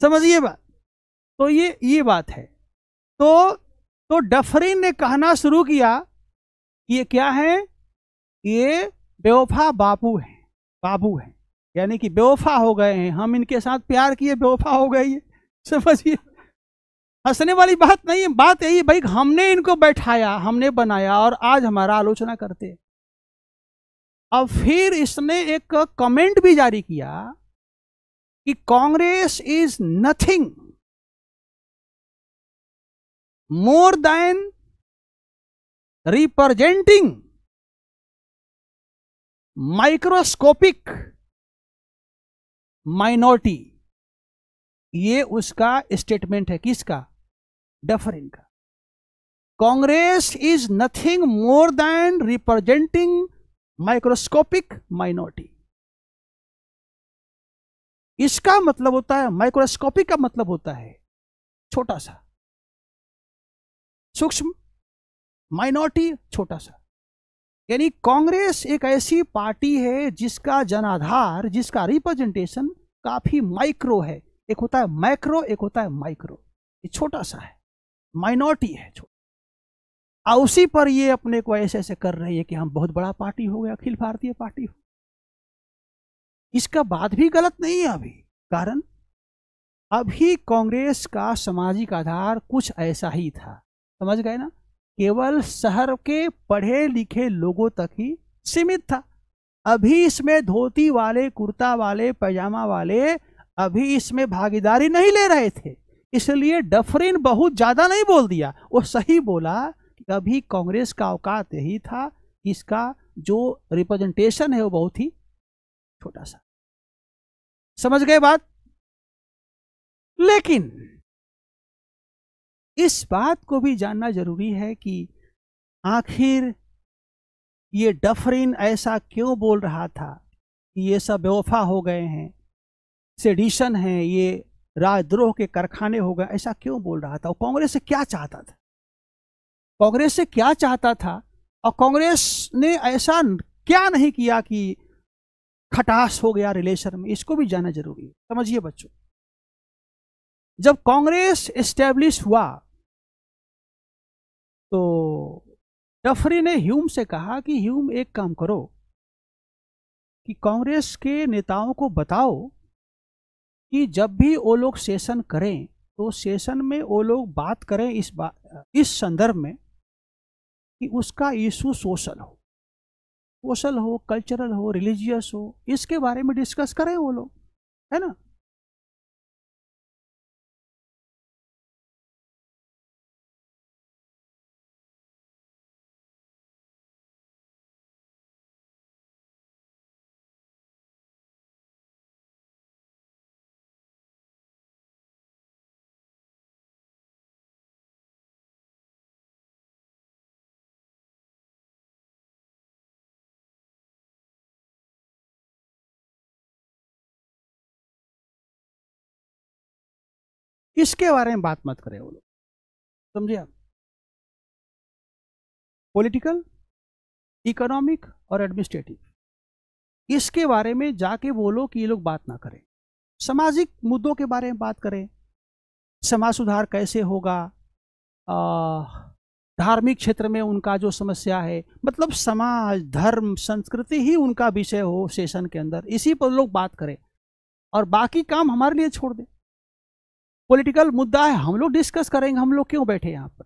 समझिए बात। तो ये बात है। तो डफरिन ने कहना शुरू किया कि ये क्या है, ये बेवफा बाबू है, यानी कि बेवफा हो गए हैं, हम इनके साथ प्यार किए, बेवफा हो गए ये, समझिए। हंसने वाली बात नहीं है, बात यही भाई, हमने इनको बैठाया, हमने बनाया, और आज हमारा आलोचना करते। अब फिर इसने एक कमेंट भी जारी किया कि Congress is nothing more than representing microscopic minority. ये उसका स्टेटमेंट है, किसका, डफरिन का। Congress is nothing more than representing microscopic minority. इसका मतलब होता है, माइक्रोस्कोपिक का मतलब होता है छोटा सा, सूक्ष्म, माइनॉरिटी छोटा सा। यानी कांग्रेस एक ऐसी पार्टी है जिसका जनाधार, जिसका रिप्रेजेंटेशन काफी माइक्रो है। एक होता है मैक्रो, एक होता है माइक्रो। ये छोटा सा है, माइनॉरिटी है, और उसी पर ये अपने को ऐसे ऐसे कर रही है कि हम बहुत बड़ा पार्टी हो गया, अखिल भारतीय पार्टी हो। इसका बात भी गलत नहीं है अभी, कारण अभी कांग्रेस का सामाजिक आधार कुछ ऐसा ही था, समझ गए ना, केवल शहर के पढ़े लिखे लोगों तक ही सीमित था। अभी इसमें धोती वाले, कुर्ता वाले, पैजामा वाले अभी इसमें भागीदारी नहीं ले रहे थे, इसलिए डफरिन बहुत ज्यादा नहीं बोल दिया, वो सही बोला कि अभी कांग्रेस का औकात यही था, इसका जो रिप्रेजेंटेशन है वो बहुत ही छोटा सा। समझ गए बात? लेकिन इस बात को भी जानना जरूरी है कि आखिर ये डफरिन ऐसा क्यों बोल रहा था कि ये सब बेवफा हो गए हैं, सेडिशन है, ये राजद्रोह के कारखाने हो गए, ऐसा क्यों बोल रहा था? और कांग्रेस से क्या चाहता था? कांग्रेस से क्या चाहता था? और कांग्रेस ने ऐसा क्या नहीं किया कि खटास हो गया रिलेशन में? इसको भी जानना जरूरी है। समझिए बच्चों, जब कांग्रेस एस्टेब्लिश हुआ तो डफरी ने ह्यूम से कहा कि ह्यूम एक काम करो कि कांग्रेस के नेताओं को बताओ कि जब भी वो लोग सेशन करें तो सेशन में वो लोग बात करें इस संदर्भ में कि उसका इशू सोशल हो, कल्चरल हो, रिलीजियस हो, इसके बारे में डिस्कस करें वो लोग, है ना। इसके बारे में बात मत करें वो लोग, समझे आप? पॉलिटिकल, इकोनॉमिक और एडमिनिस्ट्रेटिव, इसके बारे में जाके बोलो कि ये लोग बात ना करें। सामाजिक मुद्दों के बारे में बात करें, समाज सुधार कैसे होगा, धार्मिक क्षेत्र में उनका जो समस्या है, मतलब समाज, धर्म, संस्कृति ही उनका विषय हो सेशन के अंदर, इसी पर लोग बात करें और बाकी काम हमारे लिए छोड़ दें। पॉलिटिकल मुद्दा है, हम लोग डिस्कस करेंगे, हम लोग क्यों बैठे यहाँ पर?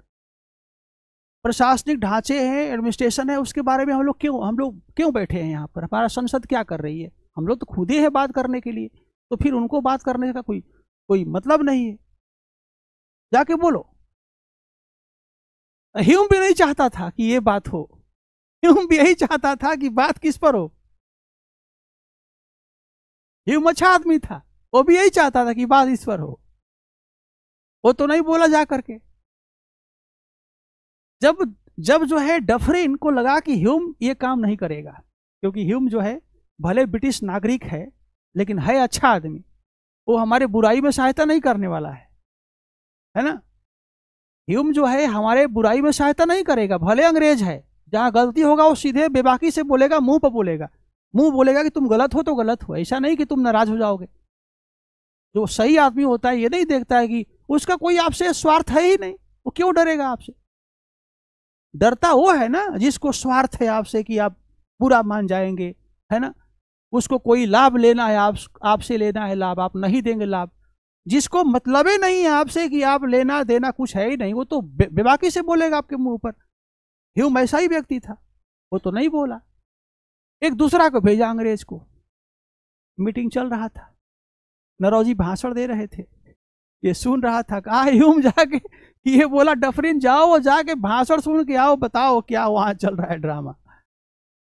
प्रशासनिक ढांचे हैं, एडमिनिस्ट्रेशन है, उसके बारे में हम लोग क्यों बैठे हैं यहाँ पर? हमारा संसद क्या कर रही है? हम लोग तो खुद ही है बात करने के लिए, तो फिर उनको बात करने का कोई मतलब नहीं है। जाके बोलो। ह्यूम भी नहीं चाहता था कि ये बात हो, ह्यूम भी यही चाहता था कि बात किस पर हो। ह्यूम अच्छा आदमी था, वो भी यही चाहता था कि बात इस पर हो, वो तो नहीं बोला जा करके। जब जो है डफरिन को लगा कि ह्यूम ये काम नहीं करेगा, क्योंकि ह्यूम जो है भले ब्रिटिश नागरिक है लेकिन है अच्छा आदमी, वो हमारे बुराई में सहायता नहीं करने वाला है ना। ह्यूम जो है हमारे बुराई में सहायता नहीं करेगा, भले अंग्रेज है, जहां गलती होगा वो सीधे बेबाकी से बोलेगा, मुंह पर बोलेगा, मुंह बोलेगा कि तुम गलत हो तो गलत हो, ऐसा नहीं कि तुम नाराज हो जाओगे। जो सही आदमी होता है ये नहीं देखता है कि उसका कोई आपसे स्वार्थ है ही नहीं, वो क्यों डरेगा आपसे? डरता वो है ना जिसको स्वार्थ है आपसे कि आप बुरा मान जाएंगे, है ना। उसको कोई लाभ लेना है, आपसे लेना है लाभ, आप नहीं देंगे लाभ। जिसको मतलब ही नहीं है आपसे कि आप लेना देना कुछ है ही नहीं, वो तो बेबाकी से बोलेगा आपके मुंह पर। ह्यूम ऐसा ही व्यक्ति था, वो तो नहीं बोला। एक दूसरा को भेजा अंग्रेज को, मीटिंग चल रहा था, नरौजी भाषण दे रहे थे, ये सुन रहा था। कहा ह्यूम जाके, ये बोला डफरिन जाओ जाके भाषण सुन के आओ, बताओ क्या वहां चल रहा है ड्रामा।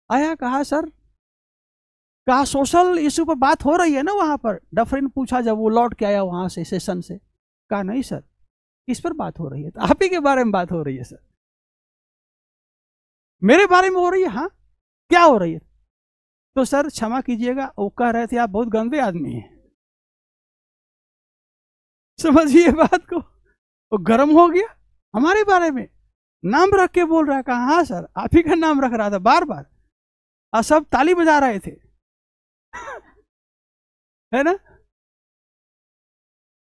आया, कहा सर, कहा सोशल इशू पर बात हो रही है ना वहां पर? डफरिन पूछा जब वो लौट के आया वहां से सेशन से। कहा नहीं सर, किस पर बात हो रही है? तो आप ही के बारे में बात हो रही है सर। मेरे बारे में हो रही है? हाँ, क्या हो रही है? तो सर क्षमा कीजिएगा, वो कह रहे थे आप बहुत गंदे आदमी हैं। समझिए बात को, वो गर्म हो गया हमारे बारे में, नाम रख के बोल रहा है। कहा हाँ सर, आप ही का नाम रख रहा था बार बार, और सब ताली बजा रहे थे है ना।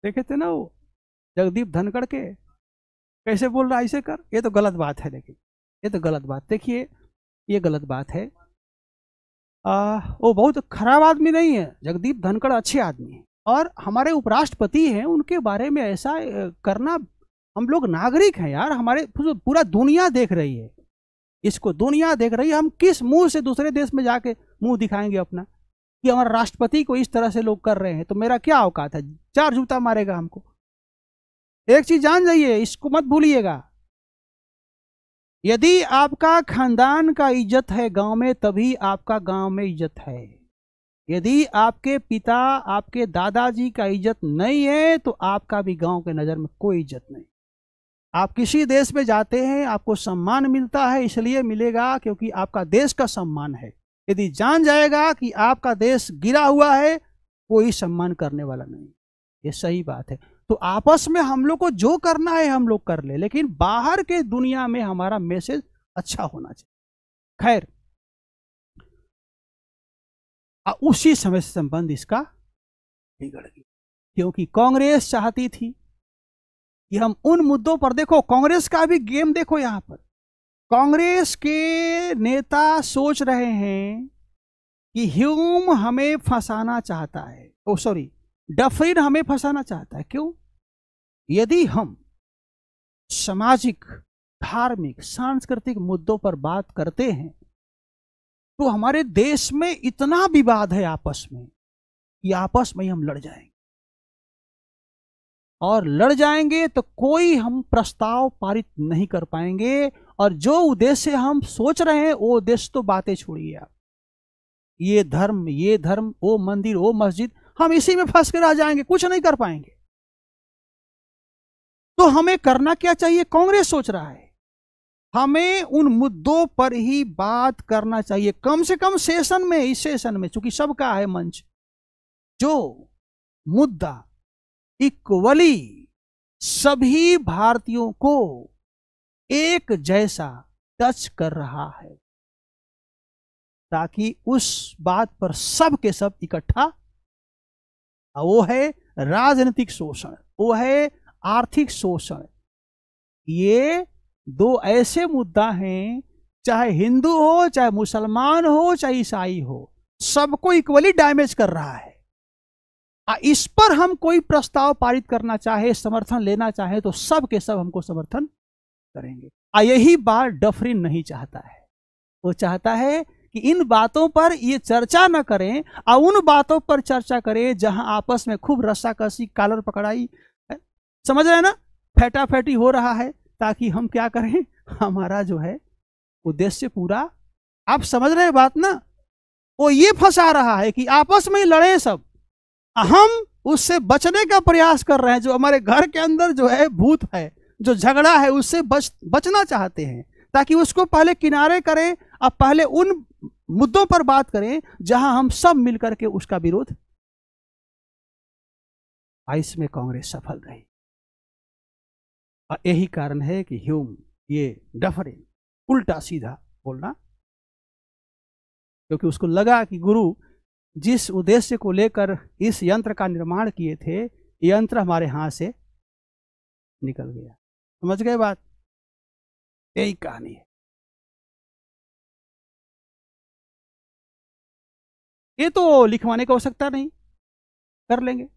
देखे थे ना वो जगदीप धनखड़ के, कैसे बोल रहा है, ऐसे कर, ये तो गलत बात है। लेकिन ये तो गलत बात, देखिए ये गलत बात है। वो बहुत खराब आदमी नहीं है, जगदीप धनखड़ अच्छे आदमी हैं और हमारे उपराष्ट्रपति हैं, उनके बारे में ऐसा करना, हम लोग नागरिक हैं यार, हमारे पूरा दुनिया देख रही है इसको, दुनिया देख रही है। हम किस मुंह से दूसरे देश में जाके मुंह दिखाएंगे अपना कि हमारे राष्ट्रपति को इस तरह से लोग कर रहे हैं, तो मेरा क्या औकात है, 4 जूता मारेगा हमको। एक चीज जान जाइए, इसको मत भूलिएगा, यदि आपका खानदान का इज्जत है गांव में, तभी आपका गांव में इज्जत है। यदि आपके पिता आपके दादाजी का इज्जत नहीं है तो आपका भी गांव के नजर में कोई इज्जत नहीं। आप किसी देश में जाते हैं, आपको सम्मान मिलता है, इसलिए मिलेगा क्योंकि आपका देश का सम्मान है। यदि जान जाएगा कि आपका देश गिरा हुआ है, कोई सम्मान करने वाला नहीं। ये सही बात है। तो आपस में हम लोग को जो करना है हम लोग कर ले, लेकिन बाहर के दुनिया में हमारा मैसेज अच्छा होना चाहिए। खैर, उसी समय से संबंध इसका बिगड़ गया, क्योंकि कांग्रेस चाहती थी कि हम उन मुद्दों पर, देखो कांग्रेस का भी गेम देखो, यहां पर कांग्रेस के नेता सोच रहे हैं कि ह्यूम हमें फंसाना चाहता है, डफरिन हमें फंसाना चाहता है। क्यों? यदि हम सामाजिक, धार्मिक, सांस्कृतिक मुद्दों पर बात करते हैं तो हमारे देश में इतना विवाद है आपस में कि आपस में हम लड़ जाएंगे, और लड़ जाएंगे तो कोई हम प्रस्ताव पारित नहीं कर पाएंगे, और जो उद्देश्य हम सोच रहे हैं वो उद्देश्य तो बातें छोड़िए आप, ये धर्म, वो मंदिर, वो मस्जिद, हम इसी में फंस के रह जाएंगे, कुछ नहीं कर पाएंगे। तो हमें करना क्या चाहिए? कांग्रेस सोच रहा है हमें उन मुद्दों पर ही बात करना चाहिए, कम से कम सेशन में, इस सेशन में, चूंकि सबका है मंच, जो मुद्दा इक्वली सभी भारतीयों को एक जैसा टच कर रहा है, ताकि उस बात पर सब के सब इकट्ठा, वो है राजनीतिक शोषण, वो है आर्थिक शोषण। ये 2 ऐसे मुद्दा हैं, चाहे हिंदू हो, चाहे मुसलमान हो, चाहे ईसाई हो, सबको इक्वली डैमेज कर रहा है। इस पर हम कोई प्रस्ताव पारित करना चाहे, समर्थन लेना चाहे, तो सब के सब हमको समर्थन करेंगे। यही बात डफरिन नहीं चाहता है। वो चाहता है कि इन बातों पर ये चर्चा न करें, और उन बातों पर चर्चा करें जहां आपस में खूब रस्साकसी, कालर पकड़ाई, समझ रहे हैं ना, फैटाफैटी हो रहा है, ताकि हम क्या करें, हमारा जो है उद्देश्य पूरा, आप समझ रहे हैं बात ना। वो ये फंसा रहा है कि आपस में लड़े सब, हम उससे बचने का प्रयास कर रहे हैं। जो हमारे घर के अंदर जो है भूत है, जो झगड़ा है, उससे बचना चाहते हैं, ताकि उसको पहले किनारे करें, अब पहले उन मुद्दों पर बात करें जहां हम सब मिलकर के उसका विरोध। इसमें कांग्रेस सफल रही, और यही कारण है कि ह्यूम, ये डफरिन, उल्टा सीधा बोलना, क्योंकि उसको लगा कि गुरु जिस उद्देश्य को लेकर इस यंत्र का निर्माण किए थे, यंत्र हमारे हाथ से निकल गया। समझ गए बात? यही कहानी है। ये तो लिखवाने की आवश्यकता नहीं, कर लेंगे,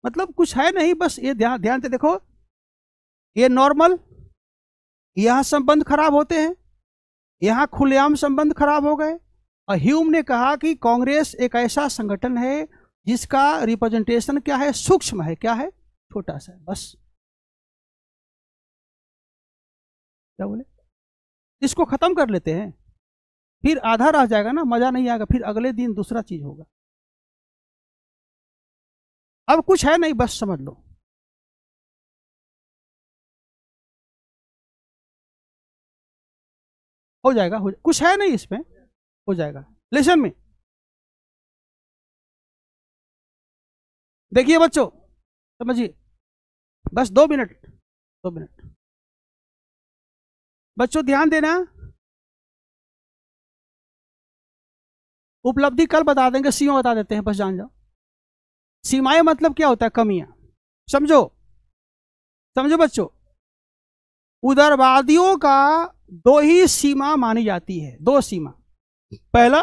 मतलब कुछ है नहीं, बस ये ध्यान से देखो, ये नॉर्मल, यहां संबंध खराब होते हैं, यहां खुलेआम संबंध खराब हो गए। और ह्यूम ने कहा कि कांग्रेस एक ऐसा संगठन है जिसका रिप्रेजेंटेशन क्या है, सूक्ष्म है, क्या है, छोटा सा है, बस। क्या बोले? इसको खत्म कर लेते हैं, फिर आधा रह जाएगा ना, मजा नहीं आएगा, फिर अगले दिन दूसरा चीज होगा। अब कुछ है नहीं, बस समझ लो। हो जाएगा, कुछ है नहीं इसमें, हो जाएगा। लेसन में देखिए बच्चों, समझिए, बस 2 मिनट, 2 मिनट बच्चों, ध्यान देना। उपलब्धि कल बता देंगे, सीमा बता देते हैं, बस जान जाओ। सीमाएं मतलब क्या होता है? कमियां। समझो, समझो बच्चों, उदारवादियों का दो ही सीमा मानी जाती है, दो सीमा। पहला,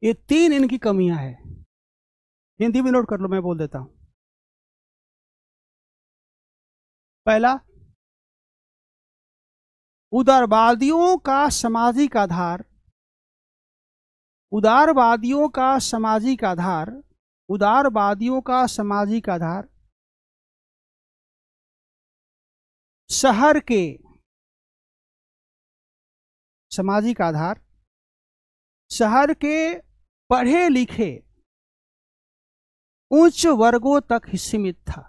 ये तीन इनकी कमियां हैं। हिंदी में नोट कर लो, मैं बोल देता हूं। पहला, उदारवादियों का सामाजिक आधार, उदारवादियों का सामाजिक आधार, उदारवादियों का सामाजिक आधार शहर के सामाजिक आधार शहर के पढ़े लिखे उच्च वर्गों तक ही सीमित था।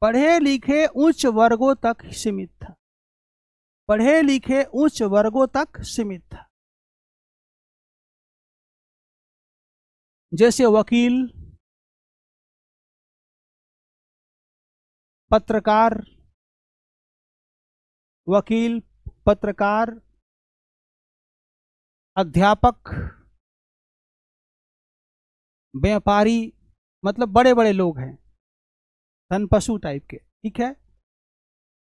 पढ़े लिखे उच्च वर्गों तक सीमित था। पढ़े लिखे उच्च वर्गों तक सीमित था। जैसे वकील, पत्रकार, वकील, पत्रकार, अध्यापक, व्यापारी, मतलब बड़े बड़े लोग हैं, धन पशु टाइप के। ठीक है।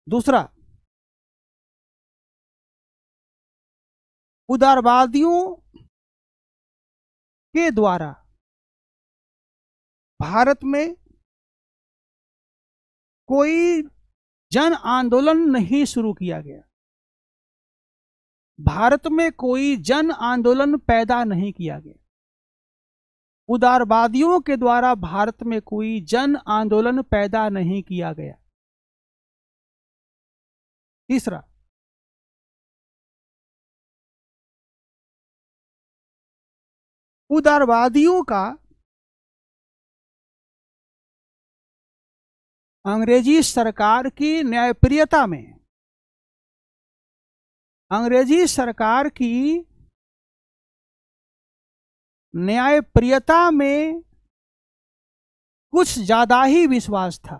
दूसरा, उदारवादियों के द्वारा भारत में कोई जन आंदोलन नहीं शुरू किया गया। भारत में कोई जन आंदोलन पैदा नहीं किया गया। उदारवादियों के द्वारा भारत में कोई जन आंदोलन पैदा नहीं किया गया। तीसरा, उदारवादियों का अंग्रेजी सरकार की न्यायप्रियता में, अंग्रेजी सरकार की न्यायप्रियता में कुछ ज्यादा ही विश्वास था।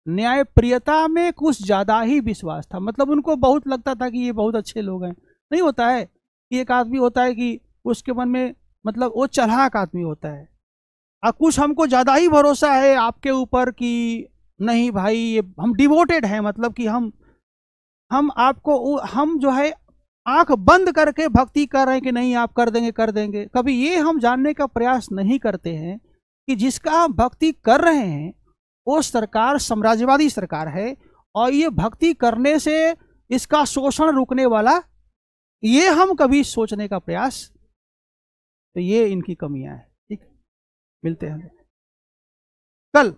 न्यायप्रियता में कुछ ज्यादा ही विश्वास था, मतलब उनको बहुत लगता था कि ये बहुत अच्छे लोग हैं। नहीं होता है कि एक आदमी होता है कि उसके मन में, मतलब वो चालाक आदमी होता है, और कुछ हमको ज्यादा ही भरोसा है आपके ऊपर कि नहीं भाई ये हम डिवोटेड हैं, मतलब कि हम आपको, हम जो है आंख बंद करके भक्ति कर रहे हैं कि नहीं आप कर देंगे कर देंगे। कभी ये हम जानने का प्रयास नहीं करते हैं कि जिसका हम भक्ति कर रहे हैं वो सरकार साम्राज्यवादी सरकार है, और ये भक्ति करने से इसका शोषण रुकने वाला, ये हम कभी सोचने का प्रयास, तो ये इनकी कमियां हैं। ठीक, मिलते हैं कल।